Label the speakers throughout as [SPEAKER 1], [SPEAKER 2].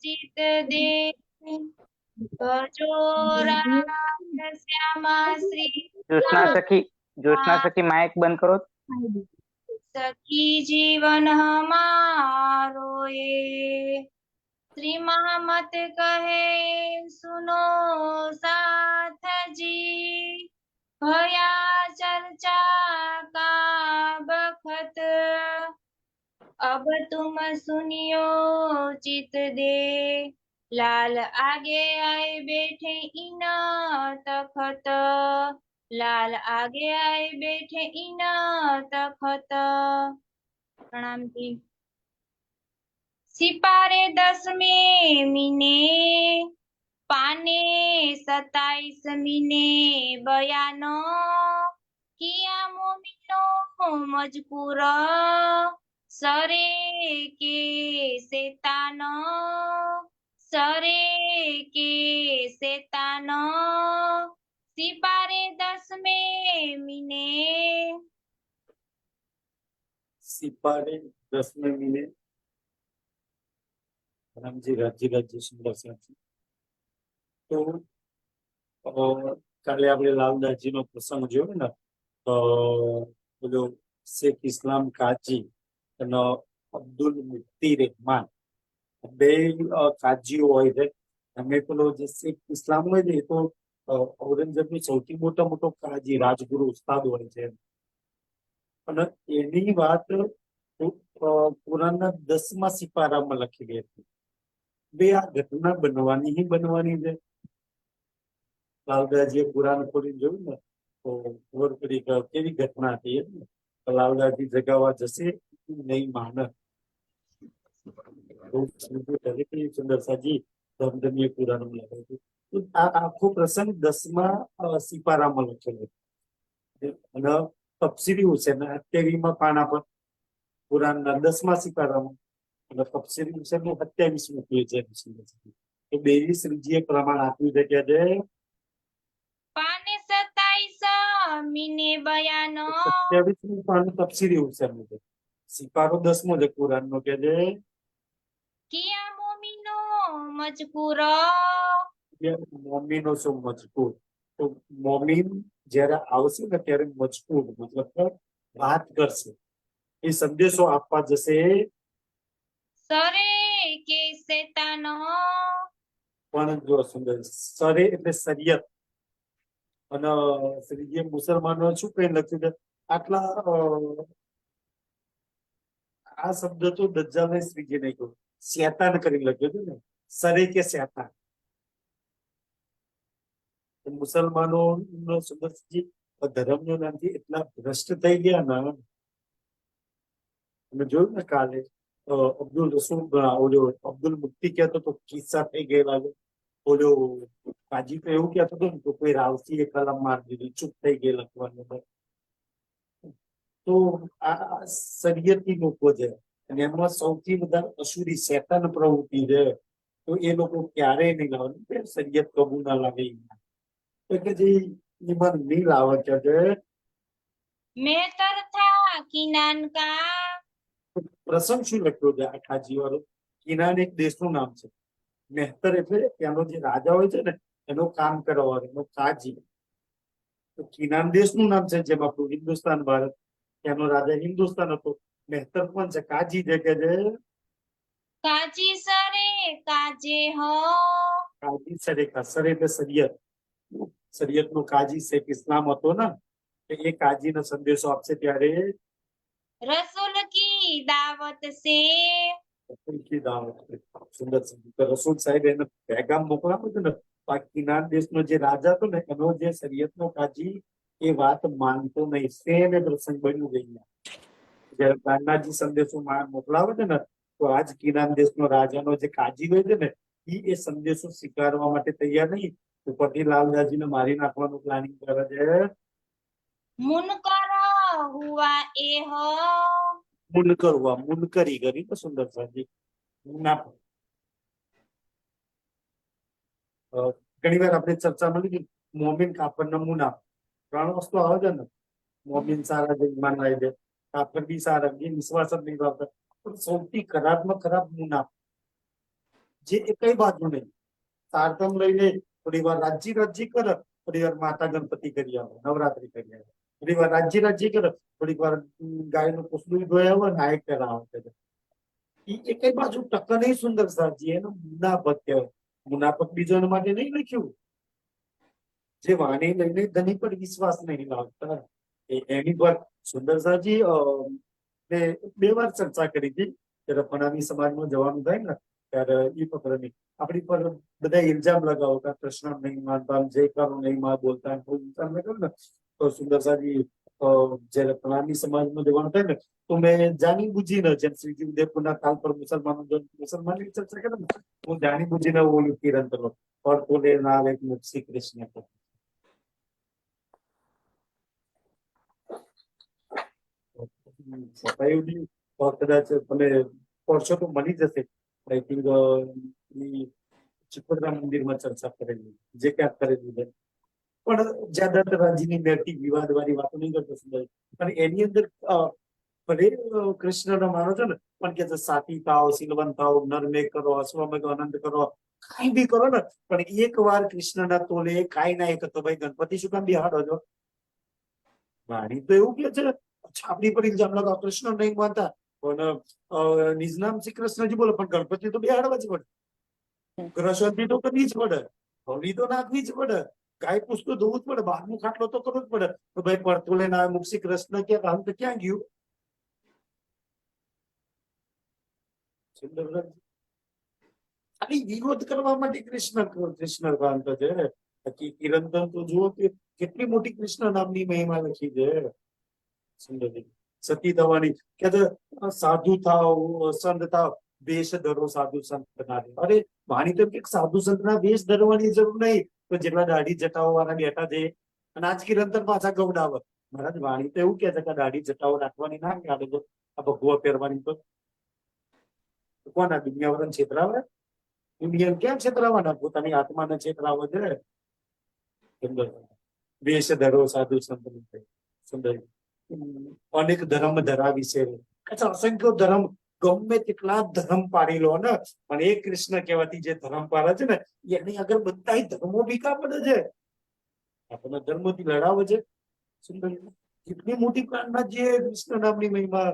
[SPEAKER 1] ચિત દે ભજો રામ શ્યામા શ્રી
[SPEAKER 2] જ્યોત્સના સખી માઇક બંધ કરો.
[SPEAKER 1] સખી જીવન હમારો એ શ્રી મહામત કહે સુનો સાથજી ભયા ચર્ચા કા બખત अब तुम सुनियो चित दे लाल आगे आए बैठे इन तखत लाल आगे आए बैठे इन तखत प्रणाम जी। सिपारे 10वें मीने पाने 27 मीने बयानो किया मोमिनो मजकूर सरे के सेतानो सिपारे 10वें मीने
[SPEAKER 3] રામજી રાજ્ય સુંદર સાથી. તો કાલે આપણે લાલદાસજી નો પ્રસંગ જોયો ને, તો પેલો શેખ ઇસ્લામ કાજી અને અબ્દુલ મુફ્તી રહેમાન બે કાજીઓ હોય છે. અમે પેલો જે શેખ ઇસ્લામ હોય છે એ તો ઔરંગઝેબનો સૌથી મોટો કાજી રાજગુરુ ઉસ્તાદ હોય છે. અને એની વાત કુરાનના 10મા સિપારામાં લખેલી હતી. બે આ ઘટના બનવાની છે. લાલદાસજીએ કુરાન ખોલીને જોયું ને તો ખબર પડી કે કેવી ઘટના હતી. લાલદાસજી જગાવવા જશે નહીં માન. સુંદરસાજી ધમધમીએ કુરાનમાં લખાયું. આ આખો પ્રસંગ 10મા સિપારામાં લખેલો અને તફસીરી હુસેન 28મા પાના પર કુરાનના 10મા સિપારામાં અને તફસીરી હુસેન 28મું પેજ છે. તો બેરી શ્રીજીએ પ્રમાણ આપ્યું છે કે
[SPEAKER 1] पाने 27 मीने बयानो
[SPEAKER 3] 27મું પાનું તફસીરી હુસેન છે. સિપારો 10મો છે કુરાનનો કે છે
[SPEAKER 1] किया मोमिनो मजकूर
[SPEAKER 3] મોમીનો શું મજકૂર. તો મોમીન જયારે આવશે ને ત્યારે મજકૂર મતલબ કે વાત કરશે, એ સંદેશો આપવા જશે.
[SPEAKER 1] सरे के सेतानो
[SPEAKER 3] પણ જો સુંદર સરે એટલે શરિયત. અને શ્રીજીએ મુસલમાનો શું કઈ લખ્યું છે આટલા આ શબ્દ તો દજ્જાલને શ્રીજીએ નહીં કહ્યું, શેતાન કરી લખ્યું છે ને, સરે કે શેતાન. મુસલમાનો નો સુંદરજી ધર્મનો નામથી એટલા ભ્રષ્ટ થઈ ગયા ને. તમે જોયું ને કાલે અબ્દુલ રસૂલ ઓલો અબ્દુલ મુફ્તી કહેતો તો કિસ્સા થઈ ગયેલા છે. ઓલો કાજી તો એવું કહેતો હતો ને તો કોઈ રાવસીએ કલમ મારી દીધી, ચૂપ થઈ ગઈ લખવાનું. તો આ શરીયતી લોકો છે અને એમાં સૌથી વધારે અસુરી શેતાન પ્રવૃત્તિ છે. તો એ લોકો ક્યારેય નહીં લાવે, શરીયત કબૂલ ના લાવે. કે જે ઈમાન નહીં લાવે છે.
[SPEAKER 1] मेहतर था किनान का
[SPEAKER 3] પ્રસંગ શું લખ્યો છે આ કાજી વાળો? કિનાન એક દેશનું નામ છે. મેહતર એટલે ત્યાંનો જે રાજા હોય છે ને એનો કામ કરવાનો એનો કાજી. તો કિનાન દેશનું નામ છે, જેમ આપણું હિન્દુસ્તાન ભારત, ત્યાંનો રાજા હિન્દુસ્તાન હતો. મેહતર પણ છે, કાજી છે કે છે
[SPEAKER 1] काजी सरे काजे हो
[SPEAKER 3] કાજી સરે સરે એટલે શરિયત. શરિયત નો કાજી શેખ ઇસ્લામ હતો ને, એ કાજી નો સંદેશો આપશે ત્યારે
[SPEAKER 1] रसूल की दावत से
[SPEAKER 3] સુંદર રસૂલ સાહેબ એને પેગામ મોકલાવો છે ને. કિનાન દેશનો જે રાજા હતો ને એનો જે શરીયતનો કાજી એ વાત માનતો નહીં. સેમ એ પ્રસંગ બન્યું ગઈ. જયારે ગાંધાજી સંદેશો મોકલાવે છે ને તો આજ કિનાન દેશનો રાજાનો જે કાજી હોય છે ને એ સંદેશો સ્વીકારવા માટે તૈયાર નહીં. ઉપરથી લાલદાસજીને મારી નાખવાનું પ્લાનિંગ કરે છે.
[SPEAKER 1] मुनकर हुआ ए हो
[SPEAKER 3] મુનકર હુઆ, મુનકરી કરી તો સુંદર સાજી મુનાફ. ઘણી વાર આપણે ચર્ચામાં લીધી મોમિન કાફર ને મુનાફ 3 વસ્તુ આવે છે ને. મોમિન સારા છે, ઈમાન લાવી દે. કાફર બી સારા, એ વિશ્વાસ જ નહીં લાવતા. પણ સૌથી ખરાબમાં ખરાબ મુનાફા, જે એકઈ બાજુ નહીં. તારતમ લઈને થોડી વાર રાજ્ય રાજ્ય કરે, થોડી વાર માતા ગણપતિ કરી આવે, નવરાત્રી કરી આવે, થોડી વાર રાજ્ય કરે, થોડીક વાર ગાયનું કુસલું ધોઈ આવે, નાયક કરાવે. એ એકઈ બાજુ ટક નહીં સુંદર સાજી, એનો મુનાફત કહેવાય. મુનાફત બીજો એના માટે નહીં લખ્યું. જે વાણી લઈને ધની પર વિશ્વાસ નહીં લાવતા, એની પર સુંદર સાજી મેં 2 વાર ચર્ચા કરી હતી. ત્યારે પણાની સમાજમાં જવાનું થાય ને ત્યારે એ પકડની આપણી પર બધા ઇલ્ઝામ લગાવતા, કૃષ્ણ નહીં માનતા, જયકારો નહીં માં બોલતા, કોઈ ઇલ્ઝામ લગાવે ને તો સુંદર સાજી જયારે પણાની સમાજમાં જવાનું થાય ને તો મેં જાણી બુજીને, જેમ શ્રીજી ઉદયપુરના કાલ પર મુસલમાનની ચર્ચા કરે ને, હું જાણી બુજીને ઓલું કિરણ કરો और बोले नाम एक मुक्ति कृष्ण को. સફાઈ કદાચ તમે પડશો તો મળી જશે. આઈ થિંક ચિત્તોડગઢ મંદિરમાં ચર્ચા કરેલી, જે ક્યાંક કરેલી છે. પણ જ્યાદાતર રાજીની નૈતિક વિવાદ વાળી વાતો નહીં કરતો સુંદર. અને એની અંદર ભલે કૃષ્ણનો માનો છો ને, પણ કે સાતી થાવ, શીલવંત થાવ, નરમેઘ કરો, અશ્વમેઘ આનંદ કરો, કાંઈ બી કરો ને, પણ એક વાર કૃષ્ણના તોલે કાંઈ ના એક તો ભાઈ ગણપતિ શું કામ બિહાડો છો? વાણી તો એવું કે છે, છાપડી પર ઇલ્ઝામ લગાવ, કૃષ્ણ નહીં માનતા પણ નિજ નામ શ્રી કૃષ્ણજી બોલો, પણ ગણપતિ તો બિહાડવા જ પડે, ગ્રસવંતી તો કરવી જ પડે, હવલી તો નાખવી જ પડે, ગાય પૂછ તો ધોવું જ પડે, બહારનું ખાટલો તો કરવું જ પડે. તો ભાઈ પડતોલે ના મુક્ષી કૃષ્ણ ક્યાં રામ તો ક્યાં ગયું? ખાલી વિરોધ કરવા માટે કૃષ્ણ કાંત છે. બાકી કિરંતન તો જુઓ કે કેટલી મોટી કૃષ્ણ નામની મહિમા લખી છે. સુંદરજી સતી થવાની કે સાધુ થાવ, સંત થાવ, વેશ ધરો સાધુ સંત ના. અરે વાણી તો કે સાધુ સંત ના વેશ ધરવાની જરૂર નહીં, તો જેટલા દાઢી જટાઓ વાળા બેઠા છે અને આજ કિરંતન પાછા ગવડાવે. મહારાજ વાણી તો એવું કે છે કે દાઢી જટાઓ રાખવાની ના કાઢે તો આ ભગવા પહેરવાની તો કોના દુનિયા વાળાને છેતરાવે? દુનિયા કેમ છેતરાવાના? પોતાની આત્માને છેતરાવે છે. વેશ ધરો સાધુ સંત. સુંદર અનેક ધર્મ ધરાવી છે. અસંખ્ય ધર્મ, ગમે તેટલા ધર્મ પાડી લો ને, પણ એ કૃષ્ણ કહેવાથી જે ધર્મ પાડે છે ને, એની આગળ બધા ધર્મો ભીખા પડે છે. આપણને ધર્મથી લડાવે છે. સુંદર કેટલી મોટી પ્રાણના જે કૃષ્ણ નામની મહિમા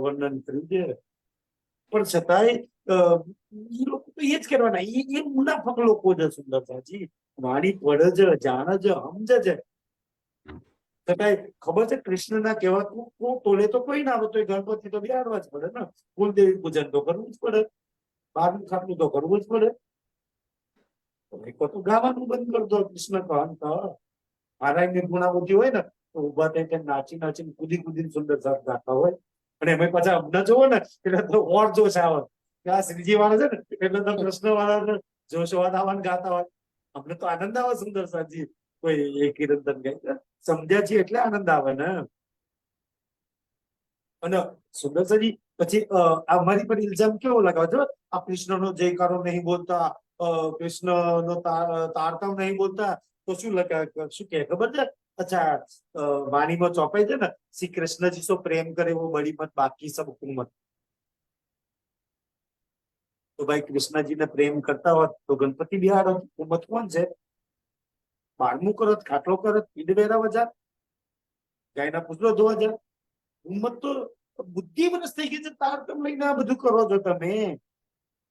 [SPEAKER 3] વર્ણન કર્યું છે. પણ છતાંય એ લોકો તો એ જ કરવાના, એ મુનાફક લોકો છે. સુંદર સાજી વાણી પડે છે, જાણે છે, સમજે છે. છતાંય ખબર છે કૃષ્ણના કહેવાતું તોલે તો કોઈ ના આવે, તો ગણપતિ તો બિહાડવા જ પડે ને, કુલદેવી પૂજન તો કરવું જ પડે, બહારનું ખાટલું તો કરવું જ પડે. તો ગાવાનું બંધ કરી દો. કૃષ્ણ કાંત નારાયણ નિર્ગુણાવતી હોય ને તો ઉભા થઈ નાચી નાચીને કુદી કુદીને સુંદર સાથ ગાતા હોય. અને એમાં પાછા અમને જોવો ને એટલે તો ઓર જોશ આવે કે આ શ્રીજી વાળા છે ને એટલે તો કૃષ્ણ વાળા જોશવાદ આવવાનું ગાતા હોય. અમને તો આનંદ આવે સુંદર સાજી કોઈ એ કિરંતન ગાય સમજ્યા છીએ એટલે આનંદ આવે ને. અને સુંદર સાજી પછી અમારી પર ઇલ્ઝામ કેવો લગાવે છો, આ કૃષ્ણનો જયકારો નહીં બોલતા, કૃષ્ણનો તારતમ નહીં બોલતા, તો શું લગાવે, શું કે ખબર છે? અચ્છા વાણીમાં ચોપાઈ છે ને, શ્રી કૃષ્ણજી સો પ્રેમ કરે वो बड़ी मत बाकी सब हुकूमत. તો ભાઈ કૃષ્ણજીને પ્રેમ કરતા હોત તો ગણપતિ બિહાડો. હુકુમત કોણ છે? બારમું કરત, ખાટલો કરત, પીડ વેરા હજાર, ગાયના પૂછલો 2000. હુકુમત તો બુદ્ધિ વરસ થઈ ગઈ છે. તારતમ લઈને આ બધું કરો છો તમે,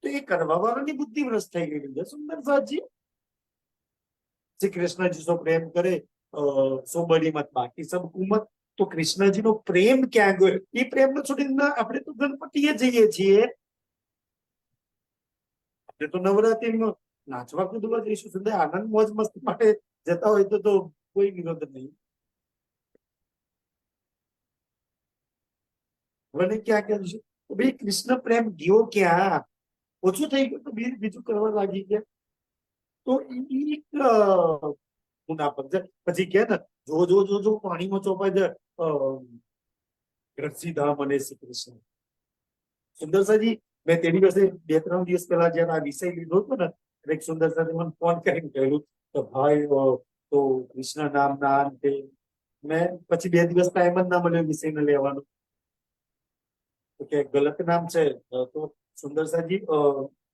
[SPEAKER 3] તો એ કરવા વાળાની બુદ્ધિ વરસ થઈ ગઈ છે. સુંદર સાજી શ્રી કૃષ્ણજી સો પ્રેમ કરે સો બડી મત બાકી સબ હુકુમત. તો કૃષ્ણજીનો પ્રેમ ક્યાં ગયો? એ પ્રેમને છોડીને આપણે તો ગણપતિએ જઈએ છીએ. આપણે તો નવરાત્રીમાં નાચવા કૂદવા જઈશું, સુંદર આનંદ મોજ મસ્તી માટે જતા હોય તો કોઈ વિરોધ નહીં. હવે ક્યાં ક્યાં જઈશું? ભાઈ કૃષ્ણ પ્રેમ ગયો ક્યાં? ઓછું થઈ ગયું તો બીજું કરવા લાગી ગયા. તો એક મુનાફક છે. પછી કે ને જો પાણીમાં ચોપાય છે રસીધામ અને શ્રી કૃષ્ણ. સુંદર સાજી મેં તે દિવસે 2-3 દિવસ પહેલા જયારે આ વિષય લીધો હતો ને, એક સુંદર સાજી મને ફોન કરીને કહ્યું તો ભાઈ તો કૃષ્ણ નામ ના અંતે મેં પછી 2 દિવસ ટાઈમ જ ના મળ્યો વિષયને લેવાનો. તો કે ગલત નામ છે તો સુંદરસાજી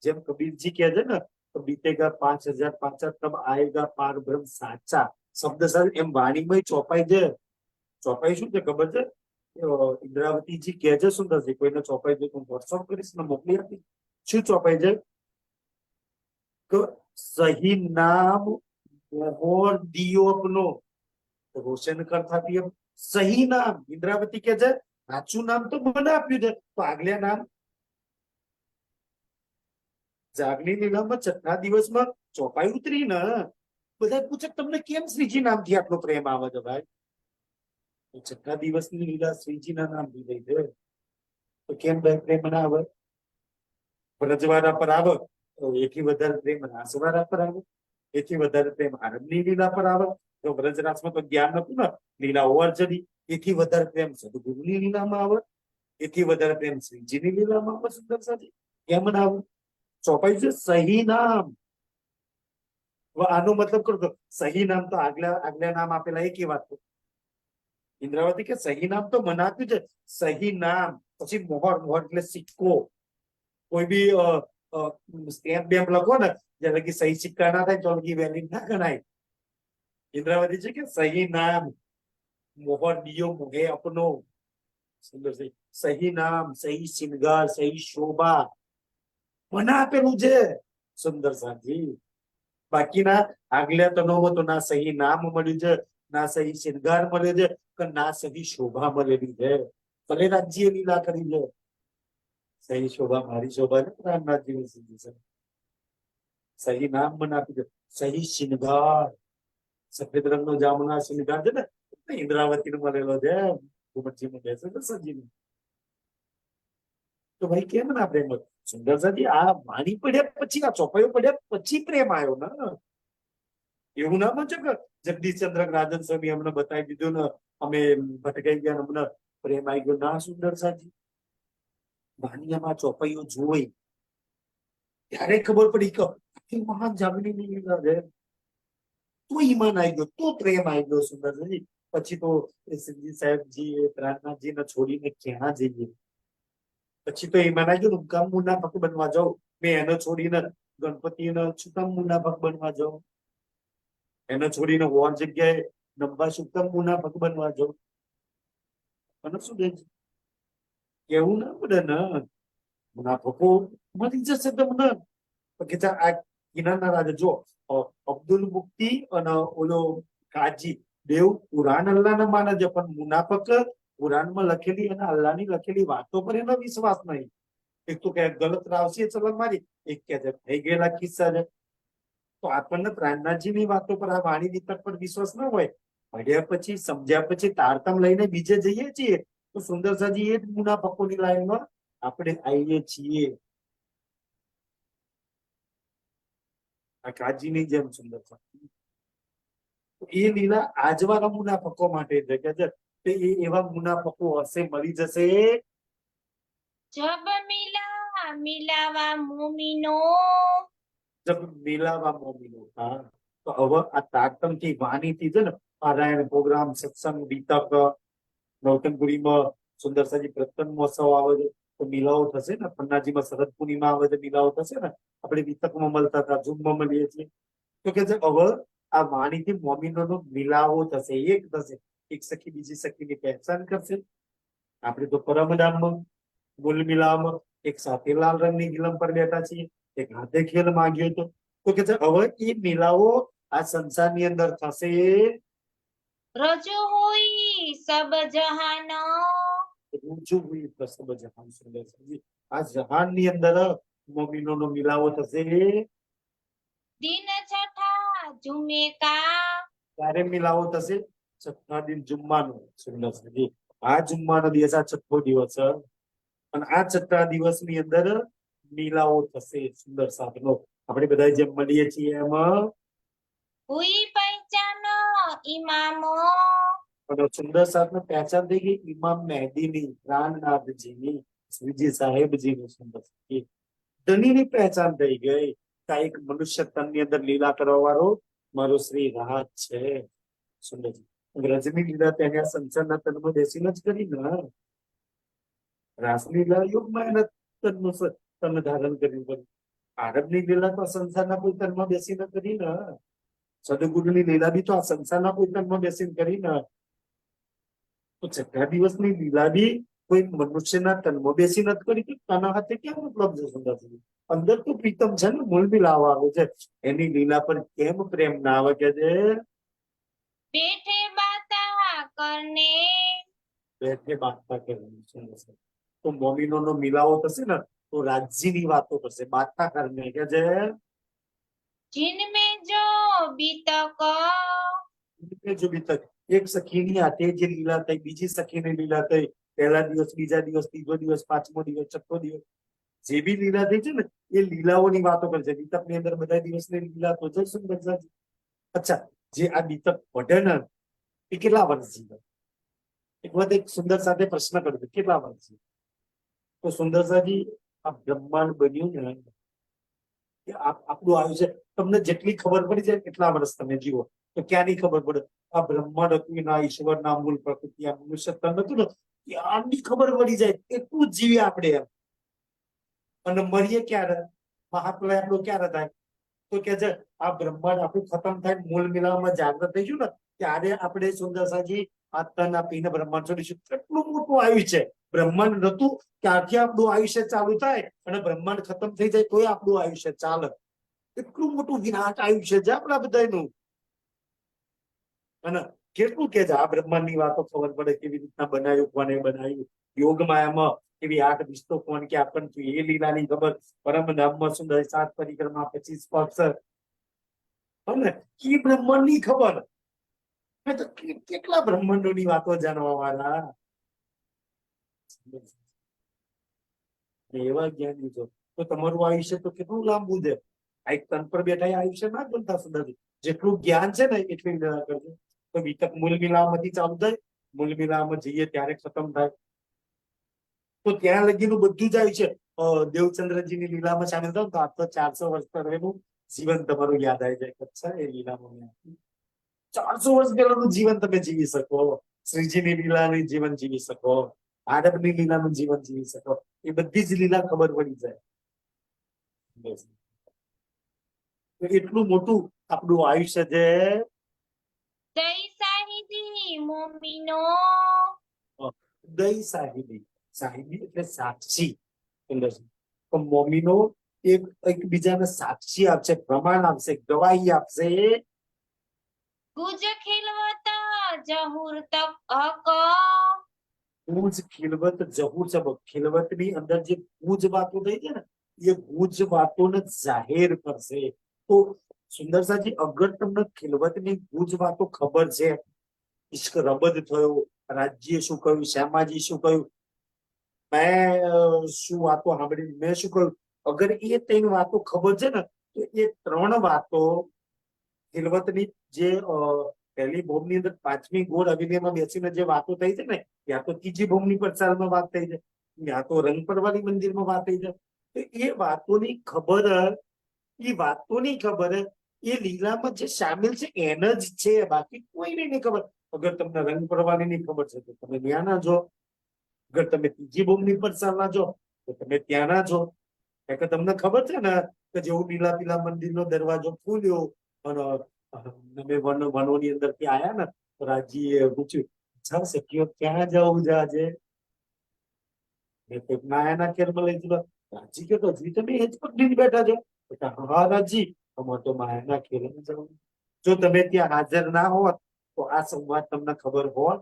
[SPEAKER 3] જેમ કબીરજી કહે છે ને તો બીતેગા 5000 પાછા તબ આएगा પાર બ્રહ્મ સાચા શબ્દ સાથે એમ વાણીમાં ચોપાઈ છે. ચોપાઈ શું છે ખબર છે? ઇન્દ્રાવતીજી કહે છે સુંદરજી, કોઈને ચોપાઈ જો હું વોટ્સઅપ કરીશ ને મોકલી આપી. શું ચોપાઈ છે? કે સહી નામ મોહર દિયો અપનો રોશન કરતા પીએમ સહી નામ. ઇન્દ્રાવતી કે છે સાચું નામ તો મને આપ્યું છે, તો આગલા નામ જાગની લીલામાં છઠ્ઠા દિવસમાં ચોપાઈ ઉતરી ને બધા પૂછે તમને કેમ શ્રીજી નામથી આટલો પ્રેમ આવે છે ભાઈ? છઠ્ઠા દિવસની લીલા શ્રીજીના નામથી થઈ છે, તો કેમ ભાઈ પ્રેમ ના આવે? વ્રજવાળા પર આવે તો એથી વધારે પ્રેમ રાસવાળા પર આવે, એથી વધારે પ્રેમ આરંભની લીલા પર આવે. તો વ્રજરાસમાં તો જ્ઞાન હતું ને, લીલા ઓવરજડી, એથી વધારે પ્રેમ સદગુરુની લીલામાં આવે, એથી વધારે પ્રેમ શ્રીજીની લીલામાં આવે. સુંદર સાથી કેમ ના આવે? ચોપાઈ છે સહી નામ. આનો મતલબ કરો, સહી નામ તો આગલા નામ આપેલા એકી વાત. ઇન્દ્રાવતી કે સહી નામ તો મને આપ્યું છે, સહી નામ પછી મોહર. મોહર એટલે સિક્કો. કોઈ બી સ્ટેમ્પ બેમ્પ લખો ને, જ્યારે કે સહી સિક્કા ના થાય તો વેલિડ ના ગણાય. ઇન્દ્રાવતી છે કે સહી નામ મોહર દિયો મોહે અપનો. સુંદર સહી નામ, સહી શિંગાર, સહી શોભા મને આપેલું છે સુંદર સાજી. બાકીના આગલા તનોમાં તો ના સહી નામ મળ્યું છે, ના સહી શિંગાર મળ્યો છે, કે ના સહી શોભા મળેલી છે. ભલે રાજ્ય લીલા કરી છે, સહી શોભા મારી શોભા છે, રામનાથજીની સીધી છે. સહી નામ મને આપી દે. સહી શિંગાર, સફેદ રંગનો જામુના શિંગાર છે ને, ઇન્દ્રાવતી નો મળેલો છે. ઘુમટજીમાં બેસે છે સજીને. તો ભાઈ કેમ ના પ્રેમ? સુંદર સાજી આ વાણી પડ્યા પછી, આ ચોપાઈઓ પડ્યા પછી પ્રેમ આવ્યો ને. એવું ના બનશે કે જગદીશચંદ્ર રાજન સ્વામી અમને બતાવી દીધું ને, અમે ભટકાઈ ગયા, અમને પ્રેમ આવી ગયો ના. સુંદર સાજી વાણિયામાં ચોપાઈઓ જોઈ ત્યારે ખબર પડી કે મહાન જાગની લીલા છે. તો ઈમાન આવી ગયો, તો પ્રેમ આવી ગયો. સુંદર સાજી પછી તો સિંધી સાહેબજી પ્રાણનાથજી ને છોડીને ક્યાં જઈએ? પછી તો ઈમાન આવી ગયું, કામ મુનાફક બનવા જાઉં. મેં એને છોડીને ગણપતિને શું કામ મુનાફક બનવા જાઉં? એને છોડીને ઓર જગ્યાએ નંબા શું કામ મુનાફક બનવા જાઉં? મને શું દે કેવું ના પડે ને. મુનાફકો મળી જશે તમને. આ કિનારના રાજા જો અબ્દુલ મુક્તિ અને ઓલો કાજી દેવ કુરાન અલ્લાહ ને માને છે, પણ મુનાફક કુરાનમાં લખેલી અને અલ્લાહની લખેલી વાતો પર એનો વિશ્વાસ નહીં. એક તો કે ગલત રાવસીએ ચલણ મારી, એક કે થઈ ગયેલા કિસ્સા છે. તો આપણને પ્રાણનાથજીની વાતો પર, આ વાણી વિતક પર વિશ્વાસ ન હોય. ભણ્યા પછી, સમજ્યા પછી તારતમ લઈને બીજે જઈએ છીએ, તો સુંદર સાજી એ જ મુનાફકોની લાઈનમાં આપણે આવીએ છીએ. આ કાજીની જેમ સુંદર સાજી એ લીલા આજવાળા મુનાફકો માટે છે કે છે એવા મુનાફકો હશે, મળી જશે.
[SPEAKER 1] જબ મિલા મિલાવા મોમીનો.
[SPEAKER 3] જબ મિલાવા મોમીનો. હા, તો હવે આ તારતમથી વાણીથી છે ને, પારાયણ પ્રોગ્રામ, સત્સંગ, વિતક, નવતનપુરીમાં સુંદર સાજી પ્રતન મહોત્સવ આવે છે, તો મિલાવો થશે ને. પન્નાજીમાં શરદ પૂર્ણિમા આવે છે, મિલાવો થશે ને. આપણે વિતકમાં મળતા હતા, ઝૂમમાં મળીએ છીએ. તો કે છે હવે આ વાણીથી મોમીનોનો મિલાવો થશે, એક થશે. એક સખી બીજી સખીની પહેચાન કરશે. આપણે તો પરમધામમાં મૂલ મિલાવમાં એક સાથે લાલ રંગની ગિલમ પર બેઠા છીએ, એક હાથે ખેલ માંગ્યો હતો. તો કે છે હવે એ મિલાવો આ સંસારની અંદર થશે.
[SPEAKER 1] રજો હોઈ સબ જહાનો.
[SPEAKER 3] ઊંચું હોય પ્રસબ જહાન. સુંદર સાજી આ જહાનની અંદર મોમીનોનો મિલાવો થશે.
[SPEAKER 1] દિન છઠા જુમે કા.
[SPEAKER 3] ત્યારે મિલાવો થશે? છઠ્ઠા દિન જુમ્માનો. સુંદર સાજી આ જુમ્માનો દિવસ, આ છઠ્ઠો દિવસ, અને આ છઠ્ઠા દિવસની અંદર મિલાવો થશે. સુંદર સાધનો આપણે બધા જેમ મળીએ છીએ એમાં.
[SPEAKER 1] હુઈ પહેચાનો ઇમામો.
[SPEAKER 3] અને સુંદર સાધનો પહેચાન થઈ ગઈ ઇમામ મહેદીની, પ્રાણનાથજીની, શ્રીજી સાહેબજીની. સુંદર સાજી ધનીની પહેચાન થઈ ગઈ. એક મનુષ્ય તનની અંદર લીલા કરવા વાળો મારો શ્રી રાજ છે. સુંદરજી રજની લીલા તેને સંસારના તનમાં બેસીને જ કરી ને. રાસલીલા યુગમાં એના તન ધારણ કર્યું પડ્યું. આરબની લીલા તો આ સંસારના કોઈ તનમાં બેસીને કરી ને. સદગુરુની લીલા બી તો આ સંસારના કોઈ તનમાં બેસીને કરી ને. તો 6 દિવસની લીલા બી કોઈ મનુષ્યના તનમાં બેસી નથી કરી કે તાના હાથે કેમ ઉપલબ્ધ છે સુંદરજી? અંદર તો પ્રીતમ છે ને, મૂળ બી લાવવા આવે છે. એની લીલા પર કેમ પ્રેમ ના આવે કે છે
[SPEAKER 1] બેઠે બાતા કરને
[SPEAKER 3] બેઠે બાતતા કરવાની છે. તો મોમીનો મિલાવો થશે ને તો રાજ્યની વાતો કરશે. બાતતા કરને કે છે
[SPEAKER 1] जिनमें जो बीतक
[SPEAKER 3] જો બી તક એક સખીની હાથે જે લીલા થઈ, બીજી સખીની લીલા થઈ, પહેલા દિવસ, બીજા દિવસ, ત્રીજો દિવસ, પાંચમો દિવસ, છઠ્ઠો દિવસ, જે બી લીલા થઈ છે ને એ લીલાઓની વાતો કરે છે. બીતકની અંદર બધા દિવસની લીલા તો છે સુંદરસાજી. અચ્છા, જે આ બીતક પઢે ને એ કેટલા વર્ષ જીવે? એક વખત એક સુંદર સાથે પ્રશ્ન કર્યો, કેટલા વર્ષ જીવે? તો સુંદરસાજી, આ બ્રહ્માંડ બન્યું ને કે આપણું આયુષ્ય તમને જેટલી ખબર પડી જાય એટલા વર્ષ તમે જીવો. તો ક્યાંની ખબર પડે? આ બ્રહ્માંડ હતું, એના ઈશ્વરના મૂળ પ્રકૃતિ, આ મનુષ્ય તન હતું ને ત્યાંની ખબર પડી જાય એટલું જ જીવીએ આપણે એમ. અને મરીએ ક્યારે? મહાપ્રલય આપણો ક્યારે થાય? તો કે છે આ બ્રહ્માંડ આપણું ખતમ થાય, મૂળ મિલાવવામાં જાગૃત થઈશું ને ત્યારે આપણે સુંદરસાજી આ તન આપીને બ્રહ્માંડ છોડીશું. કેટલું મોટું આયુષ્ય છે. બ્રહ્માંડ નતું ત્યારથી આપણું આયુષ્ય ચાલુ થાય અને બ્રહ્માંડ ખતમ થઈ જાય તોય આપણું આયુષ્ય ચાલે. એટલું મોટું વિરાટ આયુષ્ય છે આપણા બધાનું. અને કેટલું કે છે આ બ્રહ્માંડ ની વાતો ખબર પડે, કેવી રીતના બનાવ્યું, કોને બનાવ્યું, યોગ માયામાં એવી 8 વિસ્તો કોણ કે આપણને એ લીલાની ખબર, પરમ ધામમાં સુંદર 7 પરિક્રમા 25 પક્ષ અને એ બ્રહ્માંડ ની ખબર. મેં તો કેટલા બ્રહ્માંડોની વાતો જાણવા વાળા એવા જ્ઞાની છો તો તમારું આયુષ્ય તો કેટલું લાંબુ છે. આ એક તન પર બેઠા આયુષ્ય ના બનતા સુંદરજી. જેટલું જ્ઞાન છે ને એટલી લીલા કરજો. તો બીતક મૂળ મિલામાંથી ચાલુ થાય, મૂળ મિલામાં જઈએ ત્યારે ખતમ થાય. તો ત્યાં લગીનું બધું જ આયુષ્ય દેવચંદ્રજીની લીલામાં સામેલ થાવ તો આ તો 400 વર્ષ પહેલાનું જીવન તમારું યાદ આવી જાય. અચ્છા, એ લીલામાં 400 વર્ષ પહેલાનું જીવન તમે જીવી શકો. શ્રીજીની લીલાનું જીવન જીવી શકો, આરબની લીલાનું જીવન જીવી શકો. એ બધી જ લીલા ખબર પડી જાય. તો એટલું મોટું આપણું આયુષ્ય છે.
[SPEAKER 1] દઈ સાહિદી મોમીનો
[SPEAKER 3] દઈ સાહિબી. સાહિબી એટલે સાક્ષી. તો મોમીનો એકબીજાને સાક્ષી આપશે, પ્રમાણ આપશે, ગવાહી આપશે.
[SPEAKER 1] ગુજ ખિલવત જહુર તક હક
[SPEAKER 3] ગુજ ખિલવત જહુર સબક. ખિલવતની અંદર જે ગુજ વાતો થઈ છે ને એ ગુજ વાતોને જાહેર કરશે. તો સુંદરસાજી, અગર તમને ખિલવતની ગુજ વાતો ખબર છે, ઇશ્ક રબદ થયો, રાજ્ય શું કહ્યું, શ્યામાજી શું કહ્યું, મેં શું વાતો સાંભળી, મેં શું કહ્યું, અગર એ 3 વાતો ખબર છે ને તો એ 3 વાતો ખિલવતની જે પહેલી ભૂમની અંદર 5મી ગોળ અભિનયમાં બેસીને જે વાતો થઈ છે ને, યા તો ત્રીજી ભૂમની પ્રચારમાં વાત થઈ છે, યા તો રંગપરવાળી મંદિરમાં વાત થઈ છે. તો એ વાતોની ખબર એ લીલામાં જે સામેલ છે એને જ છે, બાકી કોઈને નહીં ખબર. અગર તમને રંગપરવાળી ની ખબર છે તો તમે ત્યાં ના જો. અગર તમે ત્રીજી ભૂમની પ્રચારમાં જો તો તમે ત્યાં ના જો. કે તમને ખબર છે ને કે જેવું લીલા પીલા મંદિરનો દરવાજો ખુલ્યો અને અમે વનોની અંદર થી આયા ને તો રાજીએ પૂછ્યું, સખીઓ ક્યાં જવું છે આજે? નાયાના કેરમાં લઈ દીધો. રાજી કે હજી તમે એ જ પકડીને બેઠા છો? હા રાજી, અમારે તો માયાના ખેરમાં જવું. જો તમે ત્યાં હાજર ના હોત તો આ સંવાદ તમને ખબર હોત.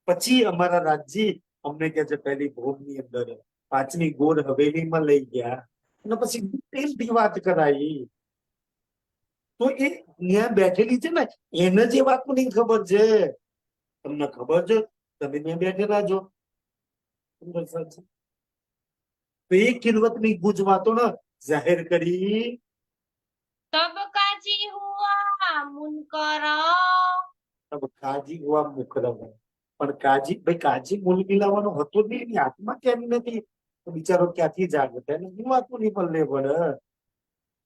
[SPEAKER 3] પછી અમારા રાજજી અમને કે છે પહેલી ભોગની અંદર 5મી ગોળ હવેલીમાં લઈ ગયા અને પછી ડિટેલથી વાત કરાઈ. તો એ ત્યાં બેઠેલી છે ને એને જે વાતની ખબર છે. તમને ખબર છે, તમે ત્યાં બેઠેલા છો. તો એ ખિલવતની ગુજ વાતો ને જાહેર કરી.
[SPEAKER 1] તબ કાજી હુઆ મુનકર
[SPEAKER 3] તબ કાજી હુઆ મુકરમ. પણ કાજી મૂળ મિલાવવાનો હતો જ નહીં, એની આત્મા કેમ નથી? તો બિચારો ક્યાંથી જાગૃત એને હું વાતું નહીં પલ્લે પડે.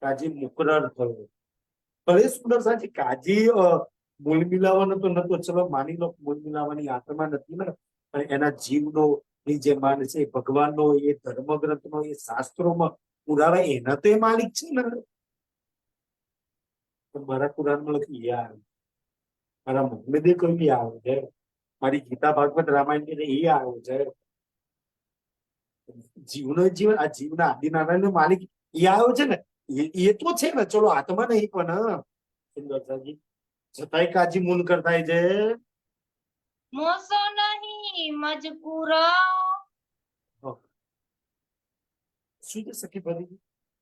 [SPEAKER 3] કાજી મુકરર થયો. ભલે સુંદરસાજી કાજી મૂળ મિલાવવાનો તો નતો, ચલો માની લો મૂળ મિલાવવાની આત્મા નથી ને, પણ એના જીવનો એ જે માન છે એ ભગવાનનો, એ ધર્મગ્રંથનો, એ શાસ્ત્રોમાં પુરાવા એના તો એ માલિક છે ને. તો મારા કુરાનમાં લખ્યું યાર, મારા મોહમ્મદે કહ્યું એ આવે છે, મારી ગીતા ભાગવત રામાયણ એ આવે છે. જીવનો જીવ, આ જીવના આદિનારાયણનો માલિક એ આવ્યો છે ને, એ તો છે ને. ચલો આત્મા નહીં પણ સુંદરતાજી છતાંય કાજી મુનકર થાય છે.
[SPEAKER 1] મોસો નહીં મજકૂર,
[SPEAKER 3] શું છે સખી ફરી?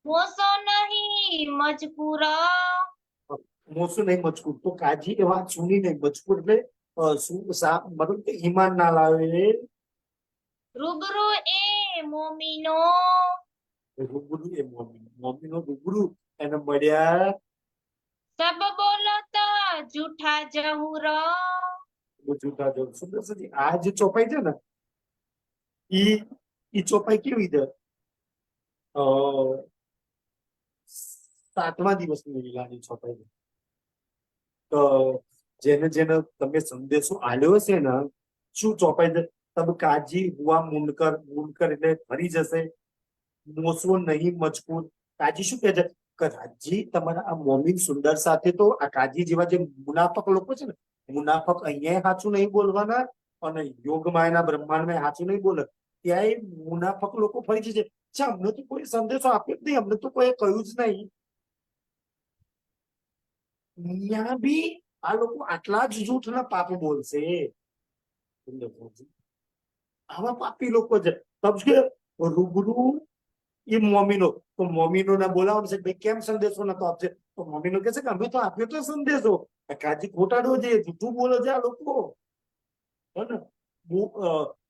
[SPEAKER 1] મોસો નહીં મજકૂર,
[SPEAKER 3] મોસું નહીં મજકૂર. તો કાજી એ વાત સુની નહીં. મજકૂર એટલે મતલબ કે ઈમાન ના લાવે.
[SPEAKER 1] રૂબરૂ એ મોમીનો,
[SPEAKER 3] રૂબરૂ એ મોમીનો રૂબરૂ એને મળ્યા.
[SPEAKER 1] સબ બોલત જૂઠા જહુર,
[SPEAKER 3] જૂઠા જો. સુંદરજી આ જે ચોપાઈ છે ને, ઈ ચોપાઈ કેવી છે? 7મા દિવસની લીલાની છોપાઈ છે. તો જેને જેને તમે સંદેશો આલ્યો છે ને, શું ચોપાઈ છે? તબ કાજી હુઆ મુનકર. મુનકર એટલે ફરી જશે. મોસો નહીં મજકૂર. કાજી શું કહે છે? કાજી તમારા આ મોમીન સુંદર સાથે તો આ કાજી જેવા જે મુનાફક લોકો છે ને, મુનાફક અહીંયા સાચું નહીં બોલવાના અને યોગમાયના બ્રહ્માંડમાં સાચું નહીં બોલે. ત્યાંય મુનાફક લોકો ફરી જશે. અમને તો કોઈ સંદેશો આપ્યો જ નહીં, અમને તો કોઈ કહ્યું જ નહીં. ત્યાં બી આ લોકો આટલા જ જૂઠના પાપ બોલશે. આવા પાપી લોકો છે. તબ કે રૂબરૂ એ મોમીનો. તો મોમીનો ના બોલાવવાનું છે, ભાઈ કેમ સંદેશો નતો આપશે? તો મોમીનો કહે છે કે અમે તો આપ્યો તો સંદેશો. કાજી ખોટાડો છે, જૂઠું બોલે છે આ લોકો.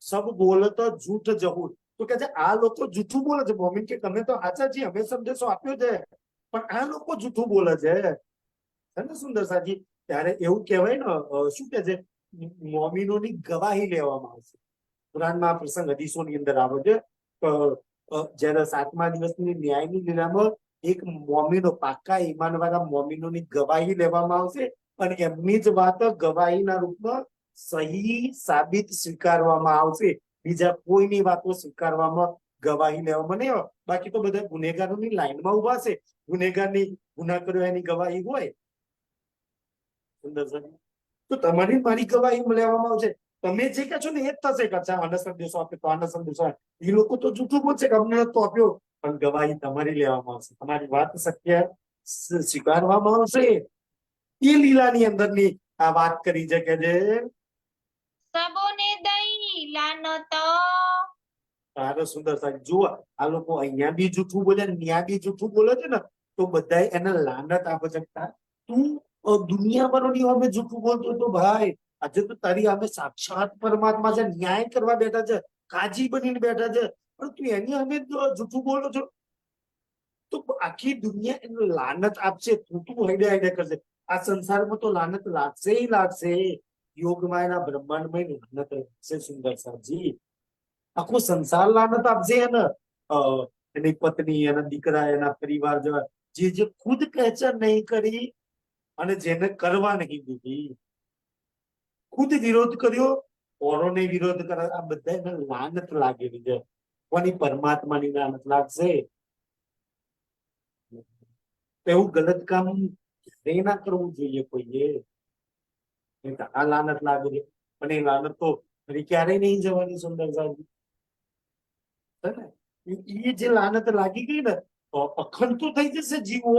[SPEAKER 3] સબ બોલે તો જૂઠ જહૂર. તો કે છે આ લોકો જૂઠું બોલે છે. મોમીન કે તમે તો સાચા છીએ, અમે સંદેશો આપ્યો છે, પણ આ લોકો જૂઠું બોલે છે. સુંદર સાજી ત્યારે એવું કહેવાય ને, શું કે છે, મોમીનોની ગવાહી લેવામાં આવશે. કુરાનમાં પ્રસંગ હદીસોની અંદર આવે છે. જયારે 7મા દિવસની ન્યાયની લીલામાં એક મોમીનો, પાક્કા ઈમાન વાળા મોમીનોની ગવાહી લેવામાં આવશે અને એમની જ વાત ગવાહીના રૂપમાં સહી સાબિત સ્વીકારવામાં આવશે. બીજા કોઈની વાતો સ્વીકારવામાં, ગવાહી લેવામાં નહીં આવે. બાકી તો બધા ગુનેગારોની લાઈનમાં ઉભા છે. ગુનેગારની ગુના કર્યો એની ગવાહી હોય. તો તમારી મારી ગવાહી લેવામાં આવશે. તમે જે કહો છો ને એ જ થશે. કે આને સંદેશો આપે તો આને સંદેશો આપે. એ લોકો તો જૂઠું બોલશે કે અમને તો આપ્યો, પણ ગવાહી તમારી લેવામાં આવશે. તમારી વાત સત્ય સ્વીકારવામાં આવશે. એ લીલાની અંદરની આ વાત કરી છે કે જે
[SPEAKER 1] સબોને દઈ લાનત,
[SPEAKER 3] તારે સુંદર સાહેબ જુઓ, આ લોકો અહીંયા બી જૂઠું બોલે, ત્યાં બી જૂઠું બોલે છે ને, તો બધા એને લાનત આપે છે. તું દુનિયાભરોની અમે જૂઠું બોલતો તો ભાઈ, આજે તો તારી અમે સાક્ષાત પરમાત્મા છે, ન્યાય કરવા બેઠા છે, કાજી બનીને બેઠા છે, પણ તું એની અમે જૂઠું બોલો છો. તો આખી દુનિયા એને લાનત આપશે. તું હૈડે હૈડે કરશે. આ સંસારમાં તો લાનત લાગશે લાગશે. યોગમાયના બ્રહ્માંડમાં લાનત લાગશે. સુંદર સાહેબજી આખો સંસાર લાનત આપશે એને. એની પત્ની, એના દીકરા, એના પરિવાર જેવા જે ખુદ પહેચાન નહીં કરી અને જેને કરવા નહીં દીધી, ખુદ વિરોધ કર્યો, ઓરોને વિરોધ કરે, આ બધા એને લાનત લાગેલી છે. કોની? પરમાત્માની લાનત લાગશે. એવું ગલત કામ ક્યારે ના કરવું જોઈએ કોઈએ. આ લાનત લાગે છે, પણ એ લાનત તો ફરી ક્યારેય નહીં જવાની. સુંદર સાહેબ એ જે લાનત લાગી ગઈ ને, અખંડ તો થઈ જશે જીવો,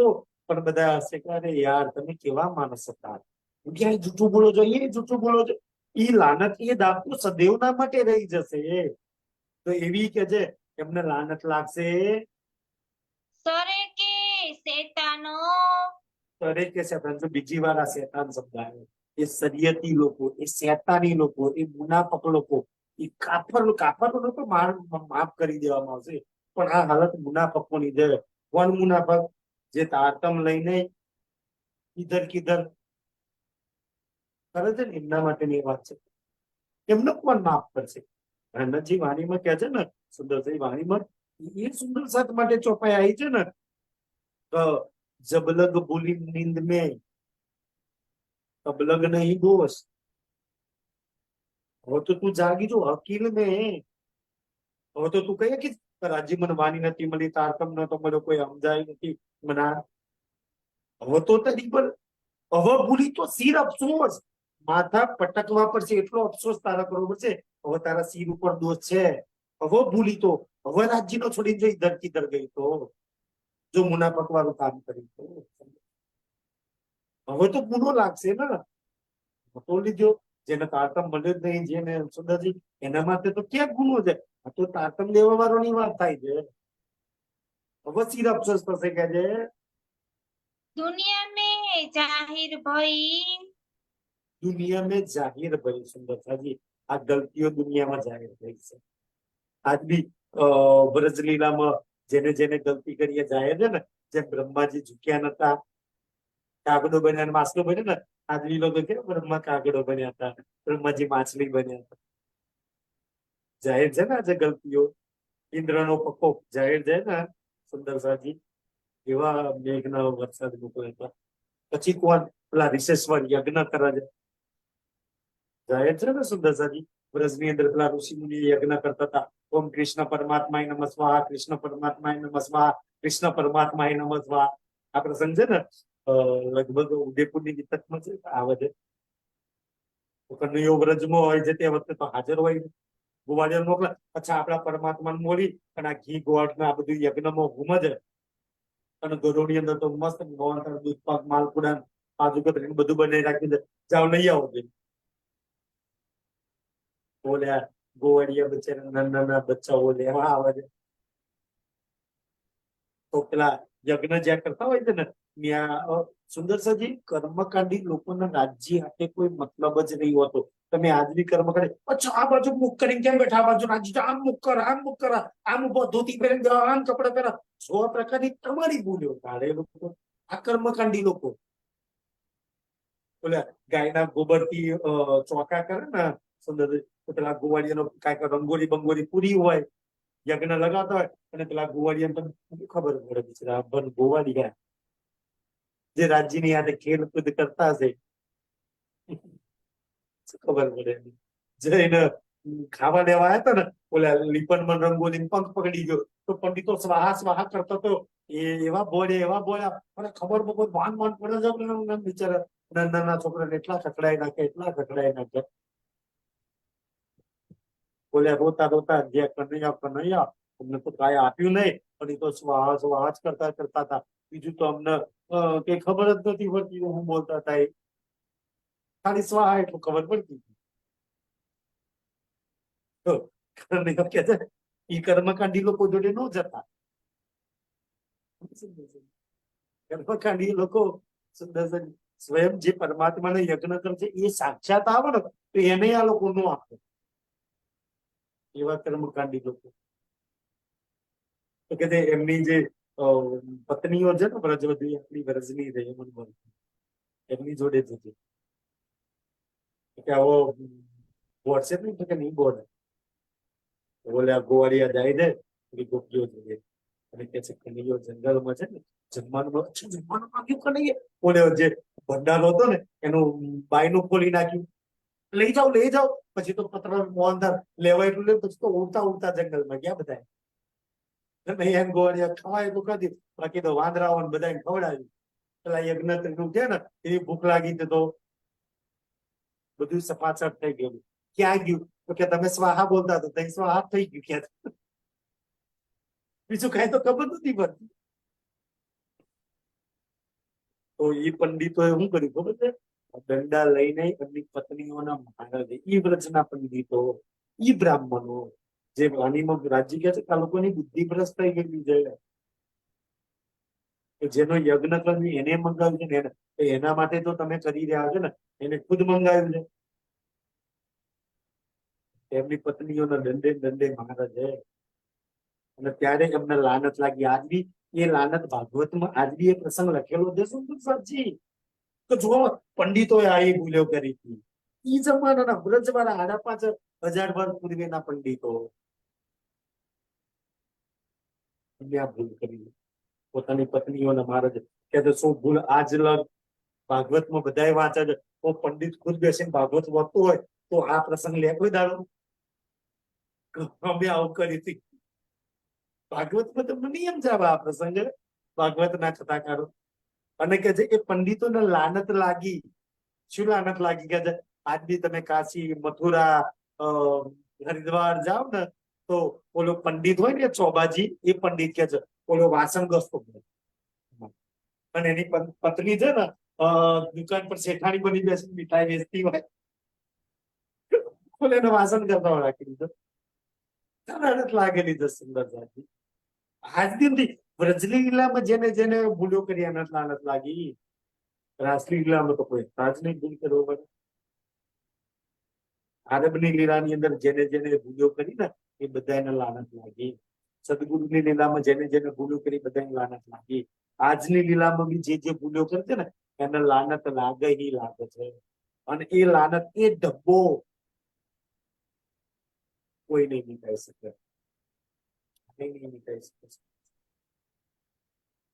[SPEAKER 3] પણ બધા હશે કે અરે યાર તમે કેવા માણસ હતા, ક્યાંય જૂઠું બોલો છો, એ જૂઠું બોલો છો. એ લાનત, એ દાબ તો સદૈવના માટે રહી જશે. તો એવી કે છે એમને લાનત લાગશે.
[SPEAKER 1] સરે કે શેતાનો,
[SPEAKER 3] સરે કે શેતાન. જો બીજી વાર આ શેતાન શબ્દ આવ્યો, એ શરીયતી લોકો, એ શેતાની લોકો, એ મુનાફક લોકો, એ કાફર લોકો માફ કરી દેવામાં આવશે. પણ આ હાલત મુનાફકોની છે. કોણ મુનાફક? જે તારતમ લઈને ઇધર કિધર કરે છે ને, એમના માટેની વાત છે. એમને કોણ માફ કરશે? હનુમાનજી વાણીમાં કહે છે ને, સુંદરજી વાણીમાં એ સુંદર સાથ માટે ચોપાઈ આવી છે ને, જબલગ ભૂલી નીંદ में तबलग नहीं दोष. हो तो तू जागी जो हकील में હવે તો તું કહે કે રાજી મને વાની નથી મળી, તારતમ નતો મળ્યો, કોઈ સમજાય નથી મને હવે તો તારી પર હવે ભૂલી તો સિર અફસોસ માથા પટકવા પડશે, એટલો અફસોસ તારા બરોબર છે. હવે તારા સિર ઉપર દોષ છે. હવે ભૂલી તો હવે રાજ્યનો છોડીને જો ઈધર કિધર ગઈ તો જો મુનાફક વાળું કામ કર્યું તો હવે તો ગુનો લાગશે ને. તો લીધો જેને તારતમ મળ્યો જ નહીં, જેને સુંદરજી એના માટે તો ક્યાં ગુનો છે? આ તો તારતમ લેવા વાળોની વાત થાય છે. હવે સિર અફસોસ થશે કે છે
[SPEAKER 1] दुनिया में जाहिर भई
[SPEAKER 3] दुनिया में जाहिर भई सुंदरता जी આ ગલતીઓ દુનિયામાં જાહેર થઈ છે. આજ બી બ્રજલીલામાં જેને જેને ગલતી કરી એ જાહેર છે ને. જેમ બ્રહ્માજી ઝૂક્યા નતા, કાગડો બન્યા ને માછલો બન્યો ને, આજ લીલો તો કે બ્રહ્મા કાગડો બન્યા હતા, બ્રહ્માજી માછલી બન્યા હતા. જાહેર છે ને આજે ગલતીઓ. ઇન્દ્રનો પ્રકોપ જાહેર છે ને સુંદરસાજી. એવા મેઘના વરસાદ મોકલે હતા. પછી કોણ પેલા રિશેશ્વર યજ્ઞ કરે છે, જાહેર છે ને સુંદરસાજી. બ્રજની અંદર પેલા ઋષિ મુનિ યજ્ઞ કરતા હતા. ઓમ કૃષ્ણ પરમાત્માય નમઃ સ્વાહા, કૃષ્ણ પરમાત્માય નમઃ સ્વાહા, કૃષ્ણ પરમાત્માય નમઃ સ્વાહા. આ પ્રસંગ છે ને લગભગ ઉદયપુરની વિતકમાં છે આવે છે. કનૈયો વ્રજમાં હોય છે તે વખતે તો હાજર હોય ને. ગોવાળિયા મોકલે. અચ્છા આપણા પરમાત્માને મોડી અને આ ઘી ગોળ ને આ બધું યજ્ઞમાં ઘૂમજે. અને ગરોડી અંદર તો મસ્ત દૂધ પાક માલપુડા કાજુ કતરી બધું બનાવી રાખી દે. જાઓ લઈ આવો બેન. બોલ્યા ગોવાળિયા બચારા નાના નાના બચ્ચાઓ લેવા આવે છે. તો પેલા યજ્ઞ જ્યાં કરતા હોય છે ને ત્યાં સુંદરસાજી કર્મકાંડી લોકોના રાજ્ય હાથે કોઈ મતલબ જ નહીં હોતો. તમે આજ બી કર્મકાંડી અચ્છા આ બાજુ મુખ કરીને કેમ બેઠા, આ બાજુ રાજ્ય આમ મુખ કર, આમ મુખ કર, આમ ઉભો ધોતી પહેરીને આમ કપડા પહેરા. 100 પ્રકારની તમારી ભૂલ્યો કાઢે લોકો. આ કર્મકાંડી લોકો બોલ્યા ગાયના ગોબરથી ચોકા કરે ને સુંદર, પેલા ગોવાળિયાનો કાંઈક રંગોળી બંગોળી પૂરી હોય, યજ્ઞ લગાવતા હોય અને પેલા ગોવાળિયાને તો ખબર પડે બિચારા બન ગોવાળિયા જે રાજ્યની હાથે ખેલકૂદ કરતા હશે ખબર પડે. જઈને ખાવા લેવા આવ્યા હતા ને ઓલા લીપનમાં રંગોળી પંખ પકડી ગયો તો પંડિતો સ્વાહા સ્વાહા કરતો હતો. એવા બોલ્યા અને ખબર બગર વાન વાન પડે છે બિચારા નાના છોકરાને એટલા ખકડાઈ નાખે, એટલા ખકડાઈ નાખે. બોલ્યા રોતા રોતા જે કનૈયા અમને તો કાંઈ આપ્યું નહીં, પણ એ તો સ્વાહા સ્વાહા જ કરતા હતા. બીજું તો અમને કઈ ખબર જ નથી પડતી હું બોલતા હતા. એ ખાલી સ્વાહા એટલું ખબર પડતી. કનૈયા કે છે એ કર્મકાંડી લોકો જોડે ન જતા. કર્મકાંડી લોકો સ્વયં જે પરમાત્માને યજ્ઞ કરે છે એ સાક્ષાત આવે ને તો એને આ લોકો નો આપે. એવા કર્મકાંડી લોકો તો કે એમની જે પત્નીઓ છે ને વ્રજવધી આપણી વ્રજની રહી એમની જોડે જતી કે આવો બોર્ડ છે ને કે નહીં બોર્ડ. બોલે આ ગોવાળિયા જાય છે એ ગોપીઓ જોઈએ અને કે છે કનૈયો જંગલમાં છે ને જમવાનું માંગ્યું કનૈયે. બોલે જે ભંડારો હતો ને એનું બાયનું ખોલી નાખ્યું, લઈ જાઓ. પછી તો પત્ર મોહનદાર લેવાય એટલું લે, પછી તો ઉડતા જંગલમાં ગયા બધા. એમ ગોવાળિયા ખવાય તો ખાધી, બાકી તો વાંદરાઓ બધા ખવડાવ્યું. પેલા યજ્ઞ નું છે ને એની ભૂખ લાગી તો બધું સફાસફ થઈ ગયું. ક્યાં ગયું તો કે તમે સ્વાહા બોલતા હતા ત્યાં સ્વાહા થઈ ગયું ક્યાં. બીજું કઈ તો ખબર નથી પડતી. તો એ પંડિતોએ શું કર્યું ખબર છે? દંડા લઈને એમની પત્નીઓના મારા ઈ વ્રજના પંડિતો, ઈ બ્રાહ્મણો જે વાણીમાં રાજ્ય કે છે કે આ લોકોની બુદ્ધિ ભ્રષ્ટ થઈ ગયેલી છે. જેનો યજ્ઞ કર્યું એને મંગાવ્યું છે ને એના માટે તો તમે કરી રહ્યા છો ને એને ખુદ મંગાવ્યું છે. એમની પત્નીઓના દંડે મારે છે અને ત્યારે એમને લાનત લાગી. આજ બી એ લાનત ભાગવતમાં આજ બી એ પ્રસંગ લખેલો છે સુંદરજી. તો જો પંડિતોએ આ ભૂલ્યો કરી હતી. ઈ જમાનાના વ્રજવાળા 5,500 વર્ષ પૂર્વેના પંડિતો આ ભૂલ કરી પોતાની પત્નીઓને મારે છે. કે શું ભૂલ આજ લગ ભાગવતમાં બધાએ વાંચે છે તો પંડિત ખુદ બેસીને ભાગવત વાંચતું હોય તો આ પ્રસંગ લે કોઈ દાડો? અમે આવું કરી હતી. ભાગવતમાં તમને નિયમ છે આ પ્રસંગે, ભાગવતના કથાકારો. અને કે છે એ પંડિતોને લાનત લાગી. શું લાનત લાગી કે છે આજ બી તમે કાશી, મથુરા, હરિદ્વાર જાઓ ને તો ઓલો પંડિત હોય ને ચોબાજી, એ પંડિત કે છે ઓલો વાસણ ઘસતો હોય. અને એની પત્ની છે ને દુકાન પર શેઠાણી બની બેસી મીઠાઈ વેચતી હોય, બોલે એને વાસણ કરતા રાખી દીધો. લાનત લાગેલી છે સુંદરતાથી. આજ દિનથી વ્રજલીલામાં જેને જેને ભૂલો કરી એને લાનત લાગી. રાસલીલામાં તો કોઈ રાજ નહીં ભૂલ કરવો પડે. આરબની લીલાની અંદર જેને જેને ભૂલો કરી ને એ બધાને લાનત લાગી. સદગુરુની લીલામાં જેને જેને ભૂલો કરી બધાને લાનત લાગી. આજની લીલામાં બી જે ભૂલો કરે છે ને એને લાનત લાગે ही લાગે છે. અને એ લાનત એ ડબ્બો કોઈ નહીં નીકાળી શકે. નહીં નીકાળી શકે.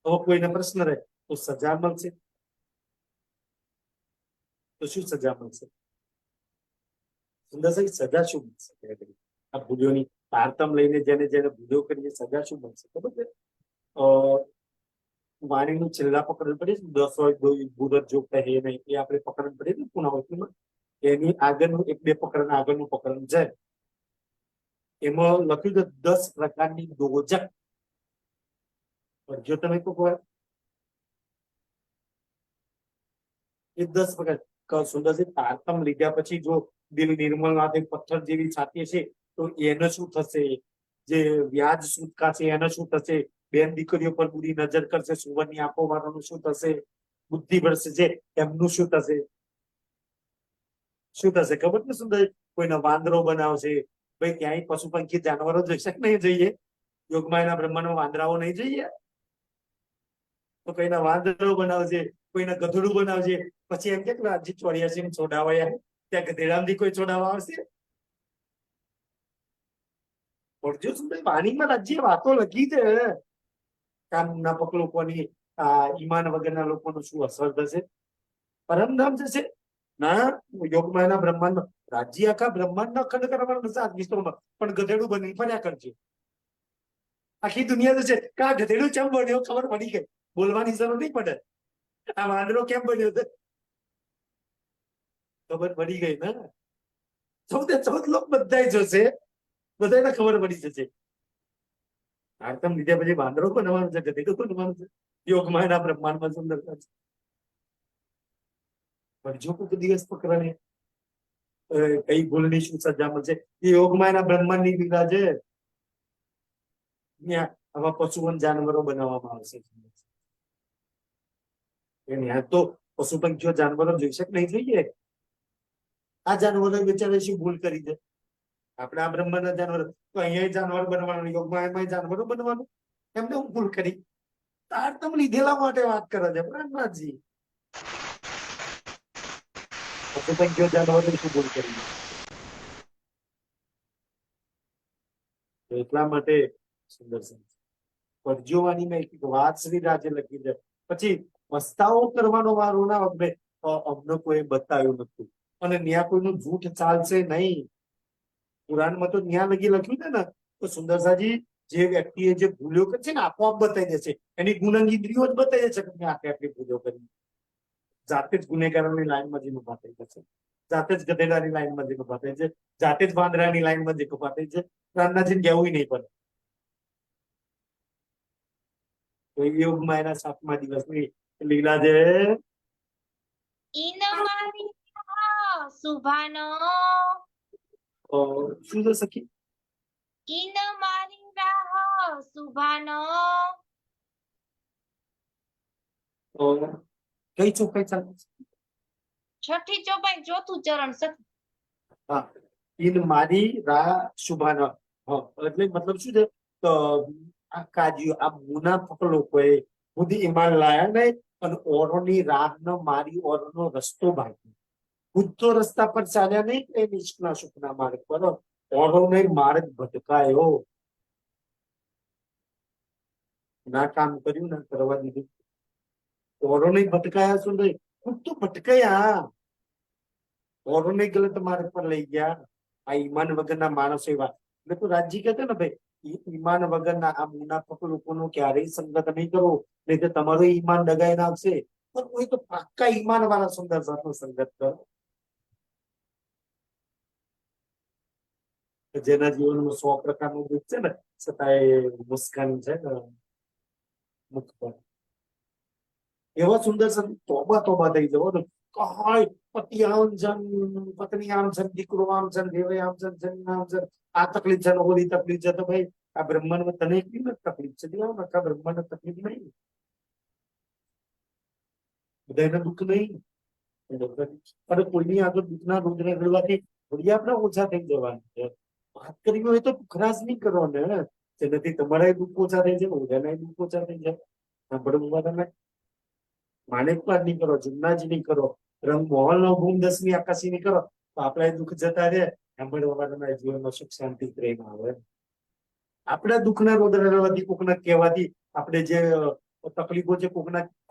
[SPEAKER 3] તો કોઈને પ્રશ્ન રહે તો સજા મળશે, તો શું સજા મળશે? સુંદર સજા શું મળશે? આ ભૂલોની તારતમ લઈને જેને જેને ભૂલો કરી સજા શું મળશે ખબર છે? વાણીનું છેલ્લા પકડન પડે છે 10 હોય ભૂરત જો કહે નહીં, એ આપણે પકડન પડે ને પુનરાવૃત્તિમાં, એની આગળનું 1-2 પ્રકરણ આગળનું પ્રકરણ છે એમાં લખ્યું છે 10 પ્રકારની દોજક. જો તમે કોઈ એ 10 પ્રકાર સુંદરજી તારતમ લીધા પછી જો દિલ નિર્મળ ના થાય, પથ્થર જેવી છાતી છે તો એને શું થશે? જે વ્યાજ છૂટકા છે એને શું થશે? બેન દીકરીઓ પર બુરી નજર કરશે, સુવર્ણની આંખો વાળાનું શું થશે? બુદ્ધિ ભ્રષ્ટ છે એમનું શું થશે? શું થશે ખબર ને સુંદર? કોઈને વાંદરો બનાવશે. ભાઈ ક્યાંય પશુ પંખી જાનવરો જોઈ શકે નહીં જોઈએ? યોગમાયના બ્રહ્માંડમાં વાંદરાઓ નહીં જોઈએ? તો કોઈના વાંદરો બનાવશે, કોઈના ગધેડું બનાવશે. પછી એમ કે રાજજી 84 છોડાવાયા ત્યાં ગધેડામાંથી કોઈ છોડાવવા આવશે? પડજો સુંદર વાણીમાં રાજ્ય વાતો લખી છે. કામ નાપક લોકોની ઈમાન વગરના લોકોનું શું અસર થશે? પરમધામ જશે ના? યોગમાયના બ્રહ્માંડ રાજ્ય આખા બ્રહ્માંડ અખંડ કરવાના નથી 7 વિશ્વમાં, પણ ગધેડું બની ફર્યા કરજે. આખી દુનિયા જશે કે આ ગધેડું કેમ બન્યો ખબર પડી ગઈ, બોલવાની જરૂર નહીં પડે. આ વાંદરો કેમ બન્યો છે ખબર પડી ગઈ ને? 14 લોક બધા જશે, બધાને ખબર પડી જશે. તારતમ લીધા પછી વાંદરો બનવાનું છે, ગધેડું બનવાનું છે. યોગમાયના બ્રહ્માંડમાં સુંદરતા છે. પણ જો કોઈક દિવસ પકડાને કઈ ભૂલની શું સજા મળશે? એ યોગમાયના બ્રહ્માંડની લીલા છે. ત્યાં આવા પશુ જાનવરો બનાવવામાં આવશે. ત્યાં તો પશુ પંખીઓ જાનવરો જોઈ શકે નહીં જોઈએ? આ જાનવરો બિચારે શું ભૂલ કરી છે? આપણે આ બ્રહ્માંડના જાનવરો તો અહીંયા જાનવર બનવાનું, યોગમાં જાનવરો બનવાનું, એમને હું ભૂલ કરી? તારતમ લીધેલા માટે વાત કરે છે પ્રાણનાથજી. પશુ પંખીઓ જાનવરો શું ભૂલ કરી? એટલા માટે સુંદર પરજોવાનીમાં એક વાત શ્રી રાજે લખી છે. પછી પસ્તાવો કરવાનો વારો ના વખતે અમને કોઈ બતાવ્યું નથી, અને ન્યા કોઈનું જૂઠ ચાલશે નહીં. પુરાણમાં તો ન્યા લગી લખ્યું છે ને તો સુંદરસાજી જે વ્યક્તિએ જે ભૂલ્યો કરે છે ને આપોઆપ બતાવી દેશે. એની ગુનાની ઇન્દ્રિયો જ બતાવી દેશે કે મેં આટલી ભૂલો કરી. જાતે જ ગુનેગારોની લાઈનમાં જઈને ઉભા થઈ જશે, જાતે જ ગધેડાની લાઈનમાં જઈને ઉભા થઈ છે, જાતે જ વાંદરાની લાઈનમાં જઈને ઉભા થઈ છે. પ્રાણનાથજીને કહેવું નહીં પડે. તો યોગમાં એના 7મા દિવસની લીલા છે.
[SPEAKER 1] ઈન મારી સુભાનો,
[SPEAKER 3] શું છે સખી?
[SPEAKER 1] ઈન મારી રાહ સુભાનો.
[SPEAKER 3] કઈ ચોખાઈ ચાલે?
[SPEAKER 1] છઠ્ઠી ચોપાઈ 4થું ચરણ સખી.
[SPEAKER 3] હા, ઈન મારી રાહ શુભાનો. એટલે મતલબ શું છે? તો આ કાજીઓ, આ મુનાફક લોકોએ ખુદ ઈમાન લાયા નહીં અને ઓરોની રાહ ન મારી, ઓરોનો રસ્તો ભાગ્યો. ખુદ તો રસ્તા પર ચાલ્યા નહીં, એ નિષ્કના સુખના માર્ગ પર ઓરોને માર્ગ ભટકાયો. ના કામ કર્યું, ના કરવા દીધું. ઓરોને ભટકાયા શું નહીં, ખુદ તો ભટકાયા. ઓરોને ગલત માર્ગ પર લઈ ગયા. આ ઈમાન વગરના માણસો એવા એટલે તો રાજજી કહેતો ને ભાઈ, ઈમાન વગરના આ મુનાફક લોકોનો ક્યારેય સંગત નહીં કરવો, નહીં તો તમારું ઈમાન ડગાઈ નાખશે. પણ કોઈ તો પાક્કા ઈમાન વાળા સુંદર સાથનો સંગત કરો, જેના જીવનમાં 100 પ્રકારનું દુઃખ છે ને, છતાં મુસ્કાન છે ને મુખ પર. એવા સુંદર સંત તોબા તોબા થઈ જવો ને, કાંઈ પતિ આમ છે, પત્ની આમ છે, દીકરો આમ છે, દેવે આમ છે, જમીન આમ છે, આ તકલીફ છે ને ઓલી તકલીફ છે. તો ભાઈ આ બ્રહ્માંડમાં તને એકલી ને તકલીફ છે, આખા બ્રહ્માંડ તકલીફ નહીં, બધાને દુઃખ નહીં. પણ કોઈની આગળ દુઃખના રુદ્ર રડવાથી થોડી આપણે ઓછા થઈ જવાનું છે. વાત કરી હોય તો ખરાશ નહીં કરો ને, જેનાથી તમારા દુઃખ ઓછા થઈ જાય, બધાના દુઃખ ઓછા થઈ જાય. સાંભળવા તમે માણેકવાદ નહીં કરો, જુમનાજી નહીં કરો, રંગ મોહન નો ભૂમ 10મી આકાશી નહીં કરો, તો આપણા દુઃખ જતા રહે. સાંભળવા તમારા જીવનમાં સુખ શાંતિ પ્રેમ આવે. આપણા દુઃખના રુદ્ર રડવાથી, કોકના કહેવાથી આપણે જે તકલીફો છે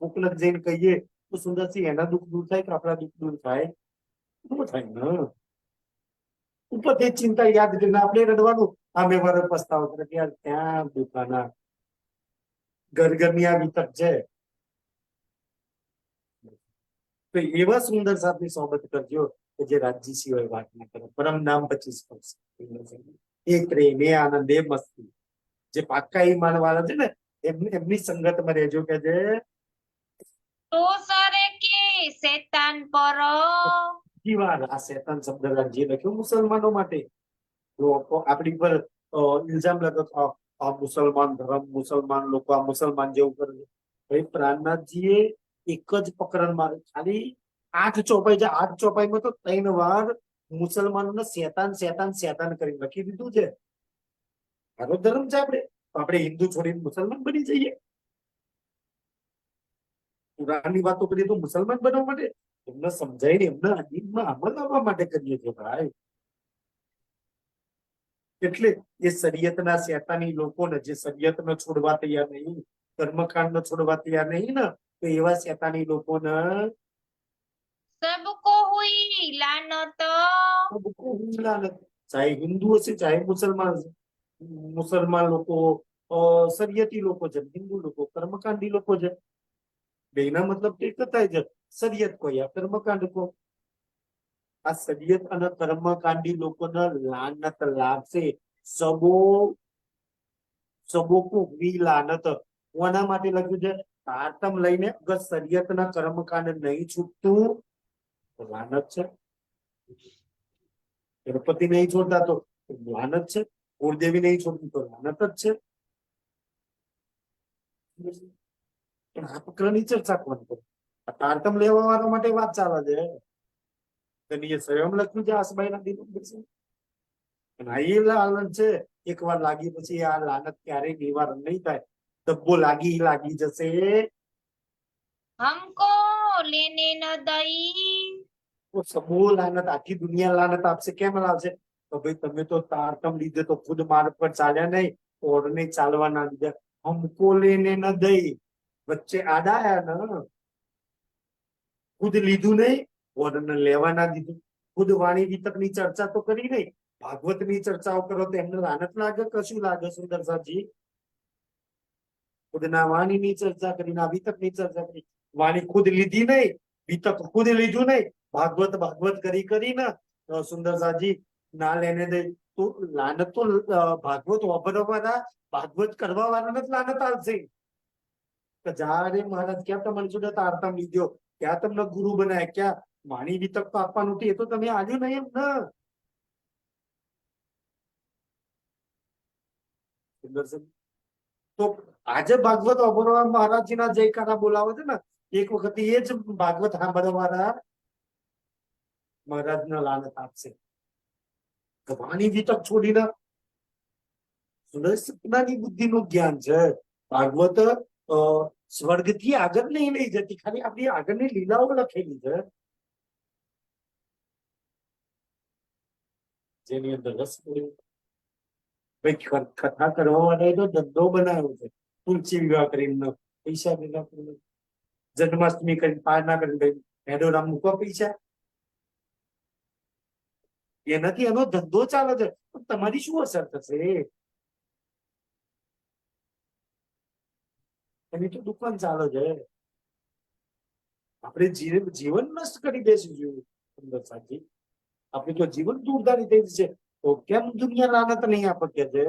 [SPEAKER 3] કોકના જઈને કહીએ તો સુંદરસિંહ એના દુઃખ દૂર થાય કે આપણા દુઃખ દૂર થાય? ન થાય ને. ઉપરથી ચિંતા યાદ કરીને આપણે રડવાનું, આમે મારો પસ્તાવો કરે કે યાર ક્યાં દુખાના ઘરની આ વિતક છે. તો એવા સુંદર સાથની સોબત કરજો કે જે રાજ્ય સિવાય વાત ના કરે. પરમ નામ 25 એ પ્રેમ, એ આનંદ, એ મસ્તી. જે પાક્કા ઈમાન વાળા છે ને એમની સંગતમાં રહેજો કે જે
[SPEAKER 1] તો સરે કે શેતાન પર
[SPEAKER 3] વાર આ શેતાન શબ્દ રાજ્ય લખ્યો મુસલમાનો માટે. લોકો આપણી પર ઇલ્ઝામ લગાવતો આ મુસલમાન ધર્મ, મુસલમાન લોકો આ મુસલમાન જેવું કરે. ભાઈ પ્રાણનાથજીએ એક જ પકડમાં ખાલી 8 ચોપાઈ છે, 8 ચોપાઈમાં તો 3 વાર મુસલમાનોને શેતાન શેતાન શેતાન કરી લખી દીધું છે. આનો ધર્મ છે આપણે હિન્દુ છોડીને મુસલમાન બની જઈએ? પુરાણની વાતો કરીએ તો મુસલમાન બનવા માટે એમને સમજાઈને એમના અધીનમાં અમલ આવવા માટે કરીએ છીએ ભાઈ. એટલે એ શરીયતના શેતાની લોકોને જે શરીયતને છોડવા તૈયાર નહીં, કર્મકાંડને છોડવા તૈયાર નહીં ને, તો એવા શેતાની લોકોને
[SPEAKER 1] સબકો હુઈ લાનત.
[SPEAKER 3] ચાહે હિન્દુ હશે ચાહે મુસલમાન હશે. મુસલમાન લોકો શરીયતી લોકો છે, હિન્દુ લોકો કર્મકાંડી લોકો છે. બેના મતલબ એક થાય છે. શરીયત કો યા કર્મકાંડ કો. આ શરીયત અને કર્મકાંડી લોકોને લાનત લાગશે. સબો કો હુઈ લાનત. કોના માટે લખ્યું છે? તારતમ લઈને અગર શરીયતના કર્મકાંડ નહીં છૂટતું તો લાનત છે. ગણપતિ નહીં છોડતા તો લાનત છે. કુળદેવી નહીં છોડતી તો લાનત જ છે. પણ આ પ્રકરણની ચર્ચા કોણ કરે? આ તારતમ લેવા વાળા માટે વાત ચાલે છે. સ્વયં લખ્યું છે આસબાઈના દિન એ લાલન છે. એક વાર લાગી પછી આ લાનત ક્યારેય નિવારણ નહીં થાય. ડબ્બો લાગી જશે.
[SPEAKER 1] હમકો લેને ન દઈ.
[SPEAKER 3] સબો લાનત, આખી દુનિયા લાનત આપશે. કેમ લાવશે? તો ભાઈ તમે તો તારતમ લીધે તો ખુદ માર્ગ પર ચાલ્યા નહીં, ઓરને ચાલવા ના લીધે. હમકો લેને ન દઈ, વચ્ચે આડાયા ને. ખુદ લીધું નહીં, ઓરને લેવા ના દીધું. ખુદ વાણી વિતકની ચર્ચા તો કરી નહીં, ભાગવતની ચર્ચાઓ કરો તો એમને લાનત લાગે? કશું લાગે સુંદર સાહેબજી? ખુદના વાણીની ચર્ચા કરી, ના વિતકની ચર્ચા કરી. વાણી ખુદ લીધી નહીં, વિતક ખુદ લીધું નહીં, ભાગવત કરીને સુંદર સાજી ના લેને દે. તો લાનત તો ભાગવત વાપરવાના, ભાગવત કરવા વાળાને જ લાનત આવશે. જારે મહારાજ ક્યાં તમારી જોડે તારતમ લીધો, ક્યાં તમને ગુરુ બનાવ્યા, ક્યાં વાણી વિતક તો આપવાનું હતું, એ તો તમે આવ્યું નહીં એમ ને. તો આજે ભાગવત વાપરવા મહારાજજીના જયકારા બોલાવે છે ને, એક વખત એ જ ભાગવત સાંભળવાના મહારાજને લાનત આપશે. વાણી વિતક છોડીને સપનાની બુદ્ધિનું જ્ઞાન છે. ભાગવત સ્વર્ગથી આગળ નહીં લઈ જતી, ખાલી આપણી આગળની લીલાઓ લખેલી છે, જેની અંદર રસ પડ્યો. ભાઈ કથા કરવા માટે તો ધંધો બનાવ્યો છે. તુલસી વિવાહ કરીને પૈસા ભેગા કરીને, જન્માષ્ટમી કરીને, પારણા કરીને મેડો રામ મૂકવા પૈસા. એનાથી એનો ધંધો ચાલે છે, પણ તમારી શું અસર થશે? એની તો દુકાન ચાલે છે. આપણે જીવન નષ્ટ કરી દેશું સુંદર સાથી. આપણે તો જીવન દૂરદારી થઈ છે, તો કેમ દુનિયા લાનત નહીં આપે છે?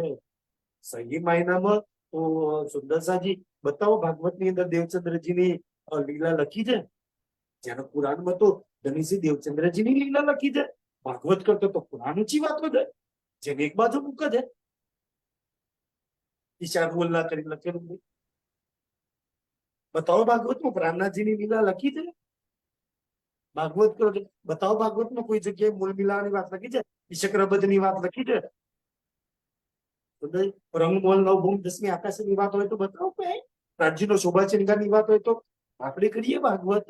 [SPEAKER 3] સહી માયનામાં તો સુંદર સાજી બતાવો, ભાગવત ની અંદર દેવચંદ્રજીની લીલા લખી છે. જેના પુરાણમાં તો ધનીસિંહ દેવચંદ્રજીની લીલા લખી છે. ભાગવત કરતો તો પુરાણ ઊંચી વાતો છે, જેને એક બાજુ મૂકે છે. ઈશાન બોલના કરી લખેલું બતાવો, ભાગવતમાં પ્રાણનાથજીની લીલા લખી છે. ભાગવત કરો બતાવો, ભાગવતમાં કોઈ જગ્યાએ મૂળ મિલાવાની વાત લખી છે, ઈશક્રબદ્ધની વાત લખી છે. રંગમોલ નવભૂમ દસમી આકાશની વાત હોય તો બતાવો. રાજ્યનો શોભા શૃંગારની વાત હોય તો આપણે કરીએ ભાગવત.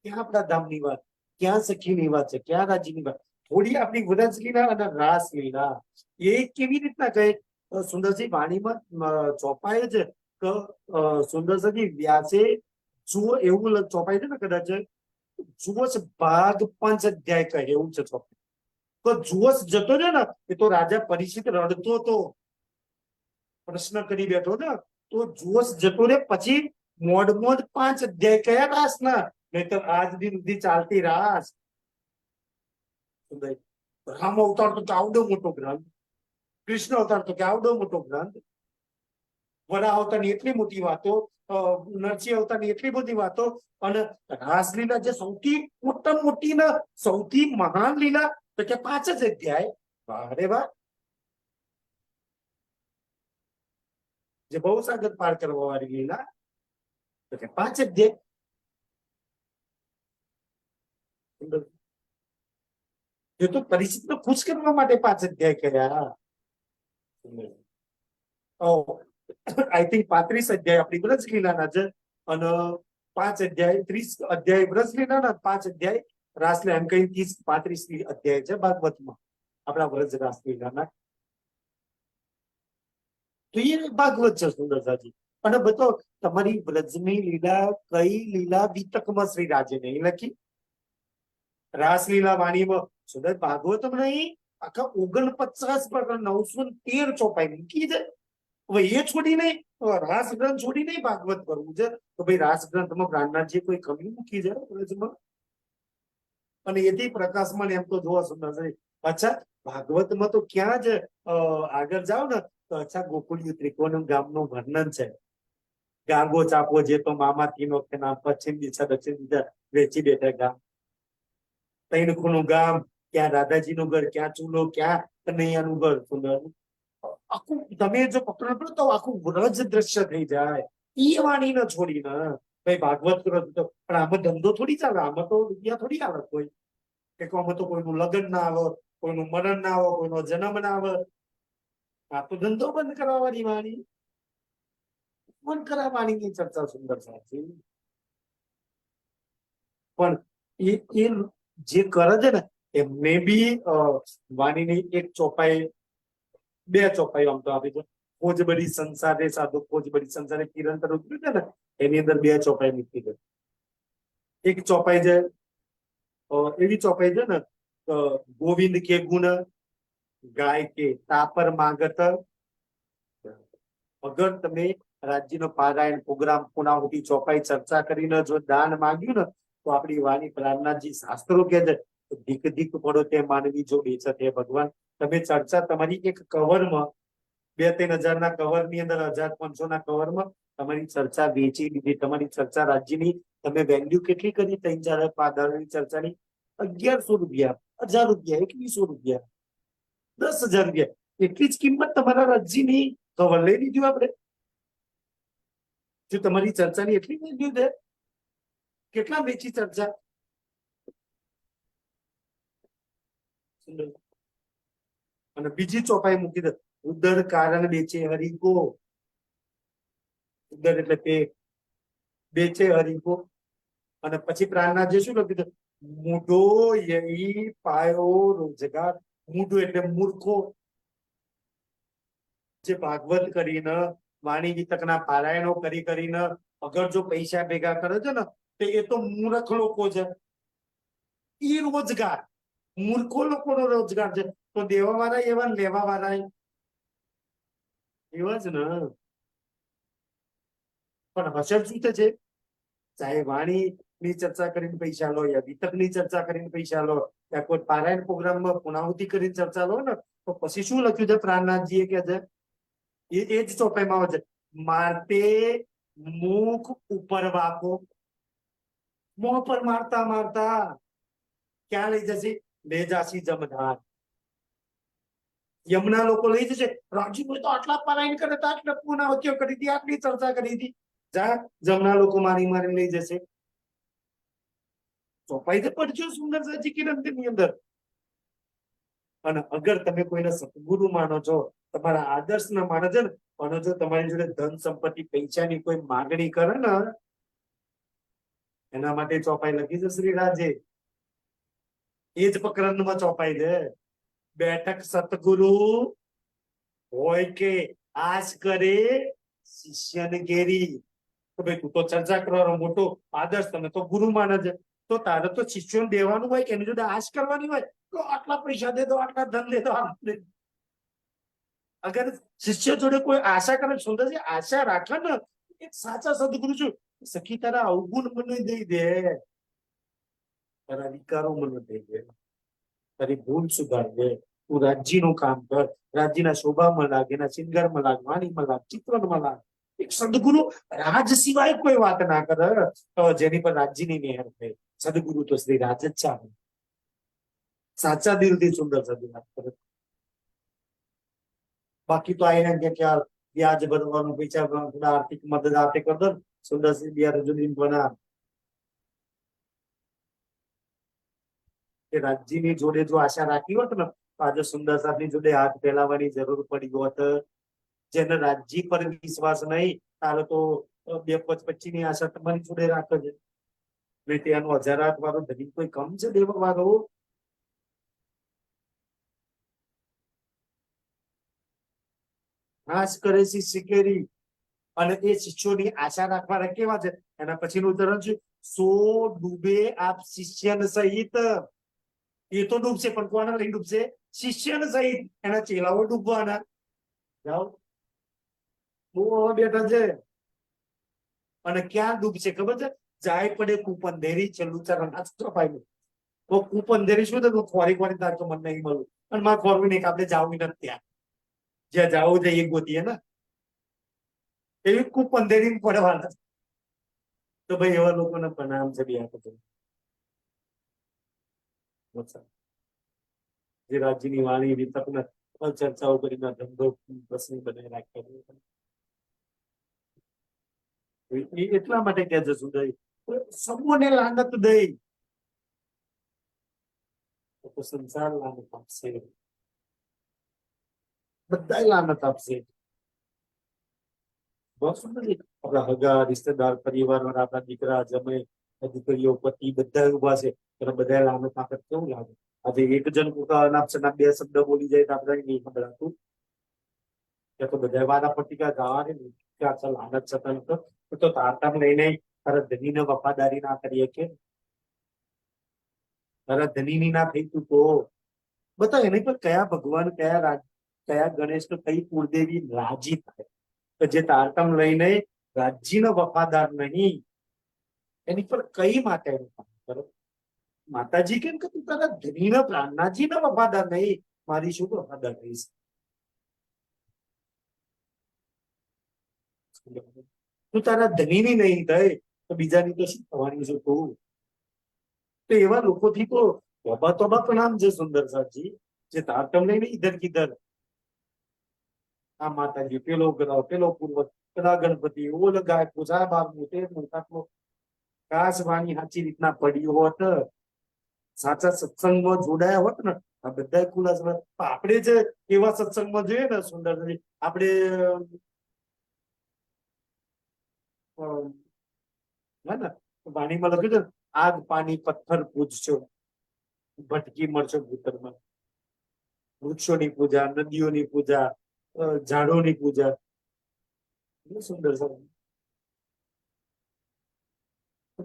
[SPEAKER 3] ક્યાં આપણા ધામની વાત, ક્યાં સખીની વાત છે, ક્યાં રાજ્યની વાત? થોડી આપણી વ્રજ લીલા અને રાસ લીલા એ કેવી રીતના કહે? સુંદરજી વાણીમાં ચોપાય છે કે સુંદરજી વ્યાસે જુઓ એવું ચોપાય છે ને, કદાચ જુઓ ભાગ 5 અધ્યાય કહે એવું છે ચોપાય. તો જુવસ જતો છે ને, એ તો રાજા પરીક્ષિત રડતો તો પ્રશ્ન કરી બેઠો ને, તો જુવસ જતો ને પછી મોડ 5 અધ્યાય કયા રાસના? નહીં તો આજ દિન સુધી ચાલતી રાસ. રામ અવતાર તો આવડો મોટો ગ્રંથ, કૃષ્ણ અવતાર તો કે આવડો મોટો ગ્રંથ, વરા અવતારની એટલી મોટી વાતો, નરસિંહ અવતારની એટલી બધી વાતો, અને રાસલીલા જે સૌથી મોટા મોટી ને સૌથી મહાન લીલા તો કે 5 જ અધ્યાય. અરે વાહ! જે બહુ સાગર પાર કરવા વાળી લીલા તો કે 5 અધ્યાય. એ તો પરિસ્થિતિ ખુશ કરવા માટે 5 અધ્યાય કર્યા. આઈ થિંક 35 અધ્યાય આપણી વ્રજ લીલાના છે, અને 5 અધ્યાય 30 અધ્યાય વ્રજ લીલાના, 5 અધ્યાય રાસલીલા, એમ કઈ 30-35 અધ્યાય છે ભાગવતમાં આપણા વ્રજ રાસ લીલાના. તો એ ભાગવત છે સુંદરસાજી. અને બતો તમારી વ્રજની લીલા કઈ લીલા વિતકમાં શ્રી રાજે નહીં લખી? રાસલીલા વાણીમાં સુંદર ભાગવતમ નહીં, આખા 49 પર 913 ચોપાઈ મૂકી છે. હવે એ છોડી નહીં, રાસ ગ્રંથ છોડી નહીં ભાગવત કરવું છે, તો ભાઈ રાસ ગ્રંથમાં પ્રાણનાથજી કોઈ કમી મૂકી છે વ્રજમાં? અને એથી પ્રકાશમાં એમ તો જોવા સુંદર છે. અચ્છા, ભાગવતમાં તો ક્યાં જ આગળ જાઓ ને તો અચ્છા ગોકુળિયું ત્રિકોણ ગામનું વર્ણન છે. ગાંગો ચાપો જે તો મામા તીનો કે નામ, પશ્ચિમ દિશા દક્ષિણ દિશા વેચી બેઠા ગામ. ત્રણ ખૂણું ગામ, ક્યાં રાધાજીનું ઘર, ક્યાં ચૂલો, ક્યાં કનૈયાનું ઘર. સુંદર આખું તમે જો પકડો તો આખું વ્રજ દ્રશ્ય થઈ જાય. એ વાણી ન છોડીને ભાઈ ભાગવત કરો તો, પણ આમાં ધંધો થોડી ચાલે, આમાં તો રૂપિયા થોડી આવે કોઈ. કે આમાં તો કોઈનું લગ્ન ના આવે, કોઈનું મરણ ના આવે, કોઈનો જન્મ ના આવે. આ તો ધંધો બંધ કરાવવાની વાણી, બંધ કરાવવાની ચર્ચા સુંદર સાચી. પણ એ જે કરે છે ને એમને બી વાણીની એક ચોપાઈ, 2 ચોપાઈ આમ તો આપી છે. ખોજ બડી સંસારે સાધુ, ખોજ બડી સંસારે કિરણતર ઉતર્યું છે ને, એની અંદર 2 ચોપાઈ મૂકી છે. એક ચોપાઈ છે એવી ચોપાઈ છે ને, ગોવિંદ કે ગુણ ગાય કે તાપર માંગત. અગર તમે રાજ્યનો પારાયણ પ્રોગ્રામ પુનાવતી ચોપાઈ ચર્ચા કરીને જો દાન માંગ્યું ને, તો આપણી વાણી પ્રાણનાથજી શાસ્ત્રો કે છે, ધીક ધીક પડો તે માનવી જો બેચત હે ભગવાન. તમે ચર્ચા તમારી એક કવરમાં 2-3 હજારના કવરની અંદર 1500 ના કવરમાં તમારી ચર્ચા વેચી દીધી. તમારી ચર્ચા રાજ્યની તમે વેલ્યુ કેટલી કરી? 3-4 ની ચર્ચાની 1100 રૂપિયા, 1000 રૂપિયા, 2100 રૂપિયા, 10,000 રૂપિયા, એટલી જ કિંમત તમારા રાજ્યની કવર લઈ લીધું આપણે. જો તમારી ચર્ચાની એટલી વેલ્યુ છે, કેટલા વેચી ચર્ચા? અને બીજી ચોપાઈ મૂકી દે, ઉદર કારણ બેચે હરિકો. ઉદર એટલે પેટ, બેચે હરિકો. અને પછી પ્રાણનાથજી શું લખ્યું છે? મૂઢો યહી પાયો રોજગાર. મૂઢો એટલે મૂર્ખો, જે ભાગવત કરીને વાણી વિતકના પારાયણો કરીને અગર જો પૈસા ભેગા કરે છે ને, તો એ તો મૂર્ખ લોકો છે. એ રોજગાર મૂર્ખો લોકોનો રોજગાર છે. તો દેવા વાળા એવા ને લેવા વાળા એવા જ ને. પણ અસર શું છે? ચાહે વાણી ની ચર્ચા કરીને પૈસા લો, યા વિતક ની ચર્ચા કરીને પૈસા લો, યા કોઈ પારાયણ પ્રોગ્રામમાં પુનાહુતિ કરીને ચર્ચા લો ને, તો પછી શું લખ્યું છે પ્રાણનાથજીએ કે છે એ જ ચોપાઈમાં આવે છે, મારતે મુખ ઉપર વાકો. મોં પર મારતા મારતા ક્યાં લઈ જશે? લે જાસી જમધાર. યમુના લોકો લઈ જશે. રાજીભાઈ તો આટલા પારાયણ કરે તો આટલા પુનાહુતિઓ કરી હતી, આટલી ચર્ચા કરી હતી. જા જમના લોકો મારી મારી લઈ જશે. ચોપાઈ તો પડજો સુંદર સાજી કિરણ ની અંદર. અને અગર તમે કોઈને સદગુરુ માનો છો, તમારા આદર્શ ના માનો છો ને, અને જો તમારી જોડે ધન સંપત્તિ પૈસાની કોઈ માંગણી કરે ને, એના માટે ચોપાઈ લખી છે શ્રી રાજે. એ જ પ્રકરણમાં ચોપાઈ છે. બેઠક સતગુરુ હોય કે આશ કરે શિષ્યને ઘેરી. તો ભાઈ તું તો ચર્ચા કરવાનો મોટો આદર્શ, તમે તો ગુરુ માને છે, તો તારે તો શિષ્યોને દેવાનું હોય કે એની જોડે આશ કરવાની હોય, તો આટલા પૈસા દે દો, આટલા ધન દે દો. અગર શિષ્ય જોડે કોઈ આશા કરે, સુંદરજી આશા રાખે ને, એક સાચા સદગુરુ છું, સખી તારા અવગુણ મને દઈ દે, તારા વિકારો મને દઈ દે, તારી ભૂલ સુધાર દે, તું રાજ્યનું કામ કર, રાજ્યના શોભામાં લાગ, એના શિંગારમાં લાગ, વાણીમાં લાગ, ચિત્રમાં લાગ. એક સદગુરુ રાજ સિવાય કોઈ વાત ના કરે તો જેની પર રાજ્યની મહેર થાય. સદગુરુ તો શ્રી રાજ જ છે. સાચા દિલથી સુંદર સદી વાત કરે. બાકી તો આઈને કે વ્યાજ ભરવાનું, પૈસા ભરવાનું, આર્થિક મદદ આપે કર દો. સુંદર બિયાર જુદી બના કે રાજ્યની જોડે જો આશા રાખી હોત ને, તો આજે સુંદર સાહેબની જોડે હાથ ફેલાવવાની જરૂર પડી હોત. જેને રાજ્ય પર વિશ્વાસ નહીં, તારે તો 2-25 ની આશા તમારી જોડે રાખે છે. ત્યાંનો 1008 વાળો ધનિક કોઈ કમ છે દેવા વાળો? નાશ કરે છે શિકેરી. અને એ શિષ્યોની આશા રાખવાના કેવા છે? એના પછીનું ઉદાહરણ છે, સો ડૂબે આપ શિષ્યન સહિત. એ તો ડૂબશે, પણ કોના લઈને ડૂબશે? શિષ્યન સહિત. એના ચેલાઓ ડૂબવાના. જાઓ બહુ બેઠા છે. અને ક્યાં ડૂબશે ખબર છે? જાય પડે કુપંધેરી, છેલ્લું ચરણ ચોપાયું. તો કુપંધેરી શું થતું? ખોરી ખોરી તાર તો મને નહીં મળ્યું, અને મારે ખોરવી નહીં, આપણે જાવું નથી ત્યાં. જ્યાં જાવું છે એ ગોતીએ ને, એવી કુપંધેરી પડવાના. તો ભાઈ એવા લોકોને પ્રણામ છે. જે રાજ્યની વાણી વિતકને ચર્ચાઓ કરીને ધંધો પ્રશ્ન બનાવી રાખ્યા. એટલા માટે કે જશું દઈ સમૂહને લાનત દઈ તો સંસાર લાનત આપશે, બધા લાનત આપશે. આપણા હગા રિશ્તેદાર, પરિવાર, આપણા દીકરા, જમે, દીકરીઓ, પતિ બધા ઉભા છે, બધા લાનત આપે. કેવું લાગે? આજે એક જણ પોતાના 2 શબ્દ બોલી જાય તો આપણે નહીં સંભળાતું. ત્યાં તો બધા વારા પટ્ટિકા ગાવાની લાનત છતાં તો તારતામ લઈને તારા ધનીને વફાદારી ના કરીએ કે તારા ધનીની ના થઈ તું તો બતા એની પર કયા ભગવાન, કયા ગણેશ, કઈ કુળદેવી રાજી થાય કે જે તારતમ લઈને રાજ્યનો વફાદાર નહીં, એની પર કઈ માતા એનું કામ કરો? માતાજી કેમ કે તું તારા ધનીના પ્રાણનાથજીનો વફાદાર નહીં, મારી શું વફાદાર રહીશ? તું તારા ધનીની નહીં થાય તો બીજાની તો શું થવાની છે? તો એવા લોકોથી તો તોબા પ્રણામ છે સુંદર સાહેબજી, જે તારતમ લઈને ઈધર કિધર આ માતાજી, પેલો ગ્રહ, પેલો પૂર્વજ, પેલા ગણપતિ, ઓલો ગાય પૂજા, બાપનું તે મોટાટલો કાશ વાણી સાચી રીતના પડી હોત, સાચા સત્સંગમાં જોડાયા હોત ને, આ બધા ખુલાસા. આપણે જે એવા સત્સંગમાં જોઈએ ને સુંદરજી, આપણે વાણીમાં લખ્યું છે, આગ પાણી પથ્થર પૂજશો, ભટકી મળશો ભૂતરમાં. વૃક્ષોની પૂજા, નદીઓની પૂજા, ઝાડોની પૂજા. સુંદર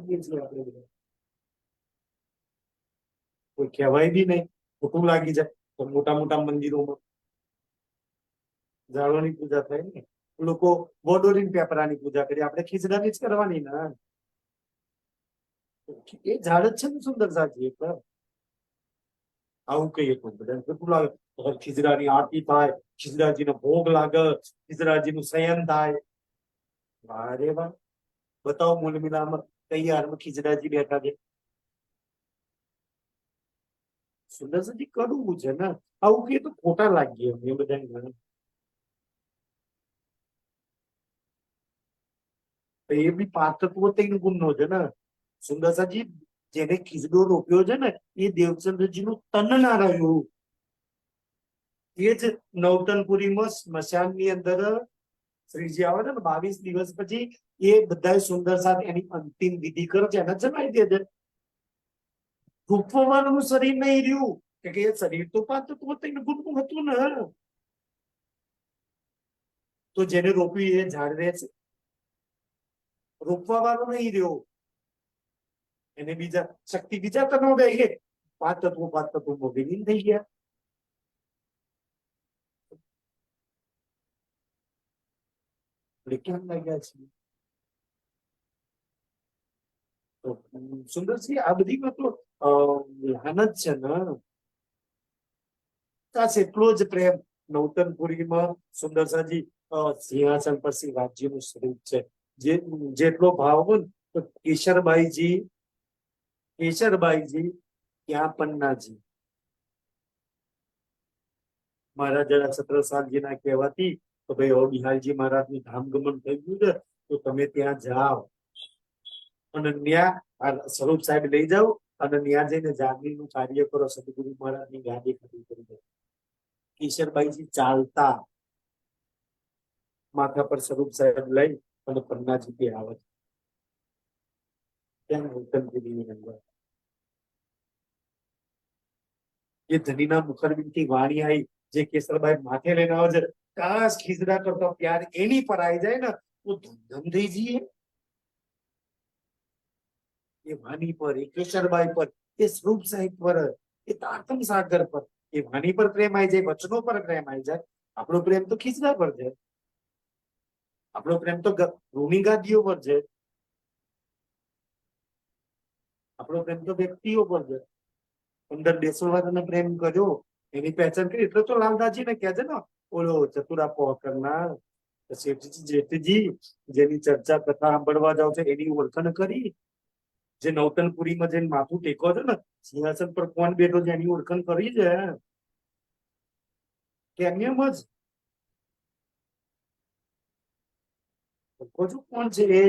[SPEAKER 3] કરીએ છીએ આપણે બધા. કોઈ કહેવાય બી નહીં, ખોટું લાગી જાય. તો મોટા મોટા મંદિરોમાં ઝાડોની પૂજા થાય ને, લોકો બોડોરીન પેપરાની પૂજા કરી, આપણે ખીચડાની જ કરવાની ને. એ ઝાડ જ છે ને સુંદર સાજી એક. આવું કહીએ તો બધાને ખોટું લાગે. અગર ખીચડાની આરતી થાય, ખીચડાજીનો ભોગ લાગે, ખીચડાજીનું શયન થાય, વાહ રે વાહ. બતાવો મૂલમિલામાં કઈ હારમાં ખીચડાજી બેઠા છે. સુંદર સાજી કરવું છે ને. આવું કહીએ તો ખોટા લાગીએ અમે બધા. એ બી પાંચ તત્વો તૈન ગુણનો છે ને. સુંદરસાજી જેને ખીચડો રોપ્યો છે ને એ દેવચંદ્રજી નું તન ના રહ્યું. એ જ નવતનપુરીમાં સ્મશાનની અંદર શ્રીજી આવે છે ને 22 દિવસ પછી એ બધા સુંદર સાથ એની અંતિમ વિધિ કરે છે, એને જણાવી દે છે. રૂપવાનું શરીર નહીં રહ્યું કે એ શરીર તો પાંચ તત્વો તૈન ગુણનું હતું ને. તો જેને રોપ્યું એ ઝાડ રહે છે, રોપવા વાળો નહીં રહ્યો. એને બીજા શક્તિ બીજા તત્વો દે છે. પાંચ તત્વો વિલીન થઈ ગયા. કેમ લાગ્યા છે? તો સુંદરસિંહ આ બધી તો લાનત છે ને. બસ એટલો જ પ્રેમ નવતનપુરીમાં સુંદરસાજી સિંહાસન પર શ્રી રાજ્યનું સ્વરૂપ છે. જેટલો ભાવ હોય તો કેશરબાઈજી ત્યાં પન્નાજી મહારાજા છત્રસાલજીના કહેવાથી તો ભાઈ હવે બિહારજી મહારાજનું ધામગમન થઈ ગયું છે, તો તમે ત્યાં જાઓ અને ત્યાં આ સ્વરૂપ સાહેબ લઈ જાઓ અને ત્યાં જઈને જાગીરનું કાર્ય કરો. સદગુરુ મહારાજની ગાદી ખડી કરી દો. કેશરબાઈજી ચાલતા માથા પર સ્વરૂપ સાહેબ લઈ અને પન્નાજી થી આવે છે. ત્યાં નવતનપુરીની અંદર એ ધનીના મુખરબિનથી વાણી આવી જે કેશરબાઈ માથે લઈને આવે છે. કાશ ખીજડા કરતો પ્યાર એની પર આવી જાય ને તો ધમધમ થઈ જઈએ. એ વાણી પર, એ કેશરબાઈ પર, એ સ્વરૂપ સાહેબ પર, એ તારતમ સાગર પર, એ વાણી પર પ્રેમ આવી જાય, વચનો પર પ્રેમ આવી જાય. આપણો પ્રેમ તો ખીજડા પર છે. આપણો પ્રેમ તો રૂની ગાદીઓ પર છે. આપણો પ્રેમ તો વ્યક્તિઓ પર છે. અંદર દેશોવાળાને પ્રેમ કર્યો એની પહેચાન કરી એટલે તો લાલદાસજી ને કહે છે ને ઓલો ચતુરા પોકરના શેઠજી જેઠજી જેની ચર્ચા કથા સાંભળવા જાવ છે એની ઓળખાણ કરી. જે નવતનપુરીમાં જઈને માથું ટેકો છે ને સિંહાસન પર કોણ બેઠો છે એની ઓળખાણ કરી છે. કેમ જ કોણ છે એ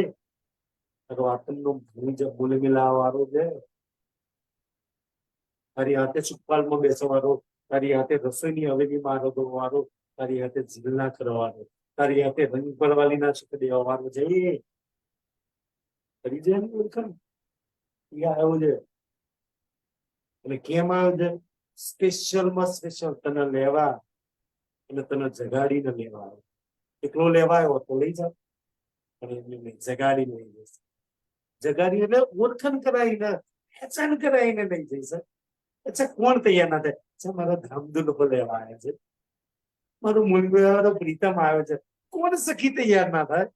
[SPEAKER 3] આતંકનો બોલે મિલાવા વાળો છે. તારી હાથે સુખપાલમાં બેસવાળો, તારી હાથે રસોઈની હવેલીમાં આરોગો વાળો, તારી હાથે ઝીલના કરવાનો, તારી હાથે રંગ પરવાલીના સુખ દેવા વાળો છે. કરી છે એની ઓળખાણ. આવ્યો છે અને કેમ આવ્યો છે? સ્પેશિયલમાં સ્પેશિયલ તને લેવા અને તને જગાડીને લેવા આવ્યો. એકલો લેવા આવ્યો તો લઈ જાવ અને એમને જગાડીને લઈ જશે. જગાડી એટલે ઓળખાણ કરાવીને પહેચાન કરાવીને લઈ જઈશ. અચ્છા કોણ તૈયાર ના થાય? અચ્છા મારા ધામધૂલો લેવા આવ્યા છે, મારું મૂળ પ્રીતમ આવ્યો છે. કોણ સખી તૈયાર ના થાય?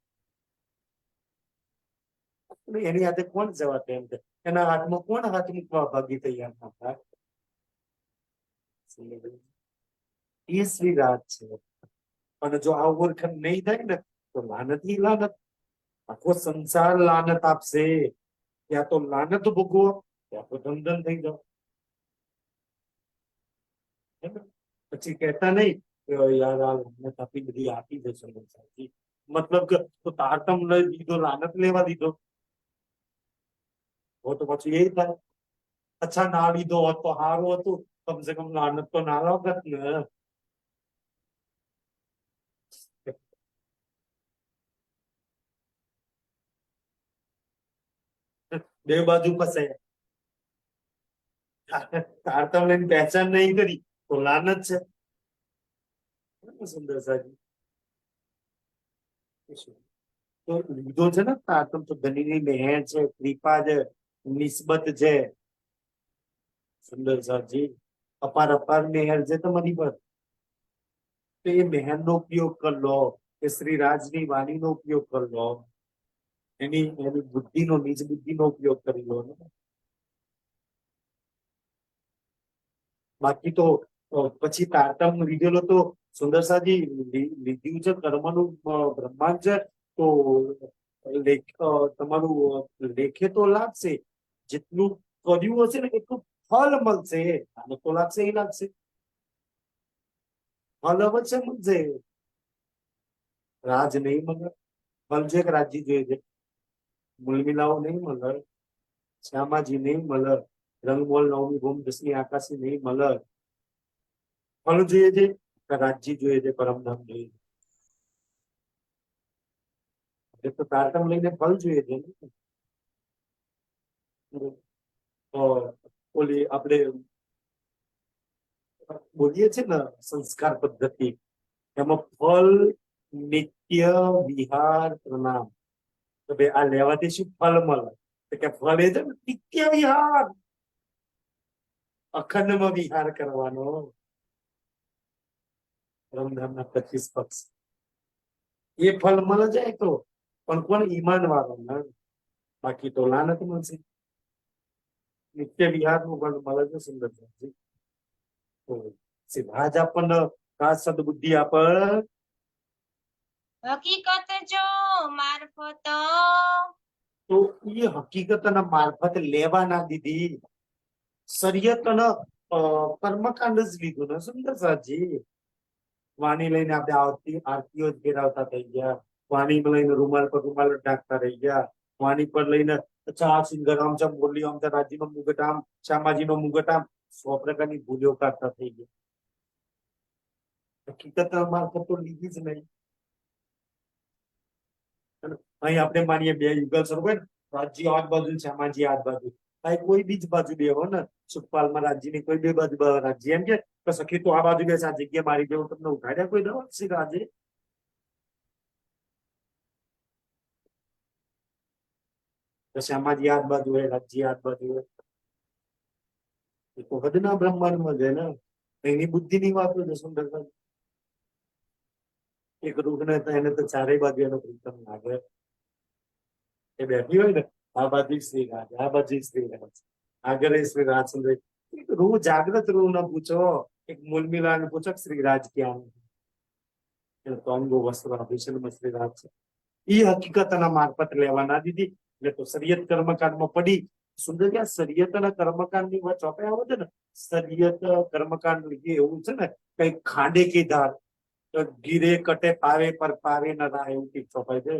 [SPEAKER 3] એની હાથે કોણ જવા તેમ છે? એના હાથમાં કોણ હાથ મૂકવા ભાગી તૈયાર ના થાય? એ શ્રી રાત છે. અને જો આ ઓળખાણ નહીં થાય ને તો લાનત ની લાનત. આખો સંસાર લાનત આપશે. ત્યાં તો લાનત ભોગવો, ત્યાં તો દંડન થઈ જાવ. પછી કહેતા નહીં યાર આ લાનત આપી બધી આપી જશે. મતલબ કે તો તારતમ લઈ દીધો, લાનત લેવા દીધો તો પછી એ થાય. અચ્છા ના લીધો હોત તો સારું હતું, કમસે કમ લાનત તો ના લાગત ને. બે બાજુ ફસાય. તારતમ લઈને પહેચાન નહીં કરી તો લાનત છે. સુંદર સાજી તો લીધો છે ને તાતમ તો ધનીની મહેર છે, કૃપા છે, નિસ્બત છે. સુંદર સાજી અપાર અપાર મહેર છે તમારી પર. તો એ મહેર નો ઉપયોગ કરી લો, કે શ્રી રાજની વાણીનો ઉપયોગ કરી લો, એની બુદ્ધિનો, નિજ બુદ્ધિનો ઉપયોગ કરી લો ને. બાકી તો પછી તારતમ લીધેલો તો સુંદરસાજી લીધું છે કર્મનું બ્રહ્માંડ છે, તો તમારું લેખે તો લાગશે, જેટલું કર્યું હશે ને એટલું ફળ મળશે. આને તો લાગશે એ લાગશે, ફળ અવશ્ય મળશે. રાજ નહીં મળે, ફળ છે કે રાજજી જોઈએ છે. મૂલમિલાઓ નહીં મળે, શ્યામાજી નહીં મળે, રંગમોલ નવમી ભૂમ 10મી આકાશી નહીં મળે. ફળ જોઈએ છે કે રાજજી જોઈએ છે, પરમધામ જોઈએ છે. તો તારતમ લઈને ફળ જોઈએ છે ને. ઓલી આપણે બોલીએ છે ને સંસ્કાર પદ્ધતિ, એમાં ફળ, નિત્ય, વિહાર, પ્રણામ. તો ભાઈ આ લેવાથી શું ફળ મળે? તો કે ફળ એ છે ને નિત્ય વિહાર, અખંડમાં વિહાર કરવાનો. પરમધામના 25 પક્ષ એ ફળ મળે જાય તો, પણ કોણ? ઈમાન વાળો ને. બાકી તો લાનત મળશે. નિત્ય વિહાર નું ફળ મળે છે. સુંદર સિદ્ધાજ આપણને ખાસ સદબુદ્ધિ આપે.
[SPEAKER 1] હકીકત જો મારફત
[SPEAKER 3] તો એ હકીકતના મારફત લેવા ના દીધી, શરીયતના કર્મકાંડ જ લીધું ને. સુંદર સાજી વાણી લઈને આપણે આરતીઓ જ ફેરવતા થઈ ગયા, વાણી લઈને રૂમાલ પર રૂમાલ ઢાંકતા રહી ગયા, વાણી પર લઈને ચા સિંગર આમ ચા બોલી આમ ચા રાજીનો મુગટ આમ, શ્યામાજીનો મુગટ આમ, 100 પ્રકારની ભૂલો કાઢતા થઈ ગયા. હકીકત મારફત તો લીધી જ નહીં. અહીં આપણે માનીએ બે યુગલ શરૂ હોય ને, રાજજી આ બાજુ, શ્યામાજી આ બાજુ, ભાઈ કોઈ બીજ બાજુ બે હોય ને, સુખપાલમાં રાજ્યની કોઈ બે બાજુ રાજ્ય એમ કે સખી તો આ બાજુ બેસે, આ જગ્યા મારી દેવું, તમને ઉઠાડ્યા કોઈ દવા શ્રી રાજે? તો શ્યામાજી આ બાજુ હોય, રાજ્ય આ બાજુ હોય, એ તો હદના બ્રહ્માંડમાં છે ને. એની બુદ્ધિની વાત છે. સુંદર એક રૂખને એને તો ચારેય બાજુ એનો પ્રીતમ લાગે. એ બેઠી હોય ને, આ બાજુ શ્રી રાજ, આ બાજુ શ્રી રાજ, આગળ શ્રી રાજચંદ્ર. રૂ જાગ્રત રૂ ન પૂછો, એક મૂલમિલા ને પૂછો શ્રી રાજ ક્યાં? તો અંગો વસ્ત્ર આભૂષણ શ્રી રાજ છે. એ હકીકતના મારફત લેવા ના દીધી, એટલે તો શરીયત કર્મકાંડમાં પડી. સુંદર ક્યાં શરીયતના કર્મકાંડ ની વાત ચોપે આવે છે ને, શરીયત કર્મકાંડ એવું છે ને, કઈ ખાંડે કી ધાર, ગીરે કટે પાવે પર પાવે ન રાહ, એવું કઈક ચોપાય છે.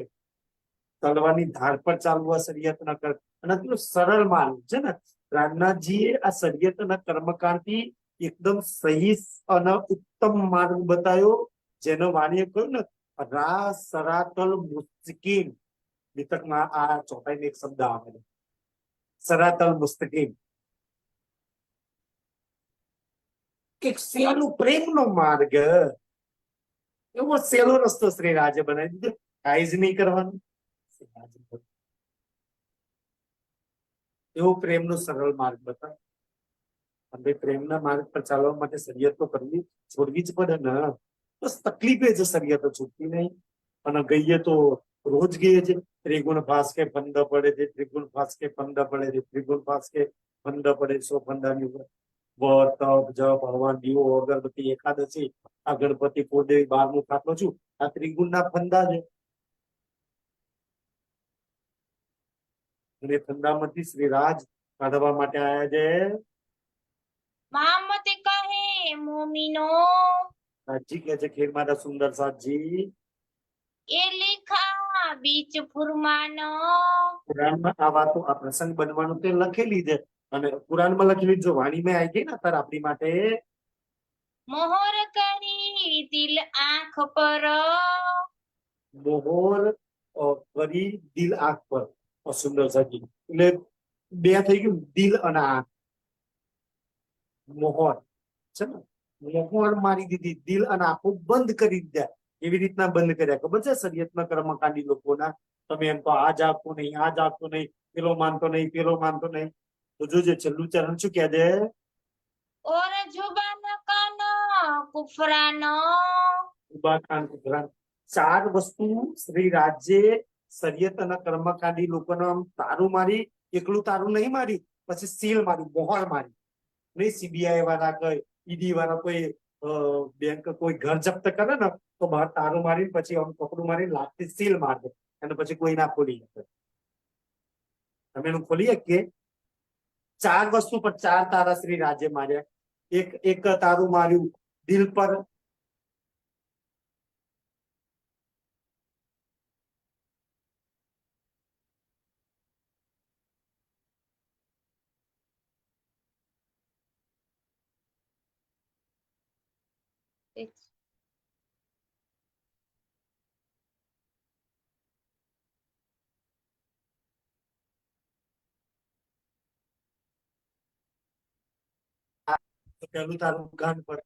[SPEAKER 3] તલવાની ધાર પર ચાલવા શરીયત ના કર, અને એટલું સરળ માર્ગ છે ને. રામનાથજીએ આ શરીયતના કર્મકાંડ થી એકદમ સહી અને ઉત્તમ માર્ગ બતાવ્યો, જેનો વાણીએ કહ્યું ને, રા સરાતલ મુસ્તકીમ. વિતકમાં આ ચોપાઈને એક શબ્દ આવે છે, સરાતલ મુસ્તકીમ. કે સેલું પ્રેમનો માર્ગ, એવો સહેલો રસ્તો શ્રી રાજે બનાવી દીધો. કાંઈ જ નહીં કરવાનું, એવો પ્રેમનો સરળ માર્ગ બતાવે. અને પ્રેમના માર્ગ પર ચાલવા માટે શરીયત તો કરવી છોડવી જ પડે ને. બસ તકલીફ એ છે, શરીયત છૂટતી નહીં. અને ગઈએ તો રોજ ગઈએ છે. ત્રિગુણ ભાસ્કે ફંદ પડે છે, ત્રિગુણ ભાસ્કે ફંદ પડે છે, ત્રિગુણ ભાસ્કે ફંદ પડે. 100 ફંદાની વર, તપ, જપ, હવન, દીવો, અગરબત્તી, એકાદશી, આ ગણપતિ, કુળદેવી, 12મું ખાતો છું. આ ત્રિગુણના ફંદા છે. અને ફંદામાંથી શ્રી રાજ કાઢવા માટે આયા છે.
[SPEAKER 1] મહમ્મદ કહે મોમીનો
[SPEAKER 3] સાચી કે છે ખેર માતા સુંદર સાજી,
[SPEAKER 1] એ લીખા બીચ ફુરમાનો.
[SPEAKER 3] પુરાણમાં આ વાતો, આ પ્રસંગ બનવાનું તે લખેલી છે. અને પુરાણમાં લખેલી જો વાણીમાં આવી ગઈ ને અત્યારે આપણી માટે,
[SPEAKER 1] મોહર કરી દિલ આંખ પર,
[SPEAKER 3] મોહોર કરી દિલ આંખ પર. સુંદર સાજી એટલે બે થઈ ગયું, દિલ અને આંખ. મોહોર છે ને, મોહોર મારી દીધી, દિલ અને આંખો બંધ કરી દીધા. એવી રીતના બંધ કર્યા. ખબર છે શરીયતના કર્મકાંડી લોકોના? તમે એમ તો આ જાગતો નહીં, આ જાગતો નહીં, પેલો માનતો નહીં, પેલો માનતો નહીં. તો જોજે છેલ્લું ચરણ શું કહે છે?
[SPEAKER 1] ઓર જુબાન કાન કુફરાન
[SPEAKER 3] ઉભા ખાન કુતરાન. ચાર વસ્તુ શ્રી રાજે શરીયત અને કર્મકાંડી લોકોને આમ તારું મારી, એકલું તારું નહીં મારી, પછી સીલ મારી, મોહર મારી. નહીં સીબીઆઈ વાળા કઈ ઈડી વાળા કોઈ બેંક કોઈ ઘર જપ્ત કરે ને તો બહાર તારું મારીને પછી આમ કપડું મારીને લાગતી સીલ માર દે અને પછી કોઈ ના ખોલી શકે. તમે એનું ખોલી શકીએ? ચાર વસ્તુ પર ચાર તારા શ્રી રાજે માર્યા. એક તારું માર્યું દિલ પર, તો પેલું તારું કાન પર,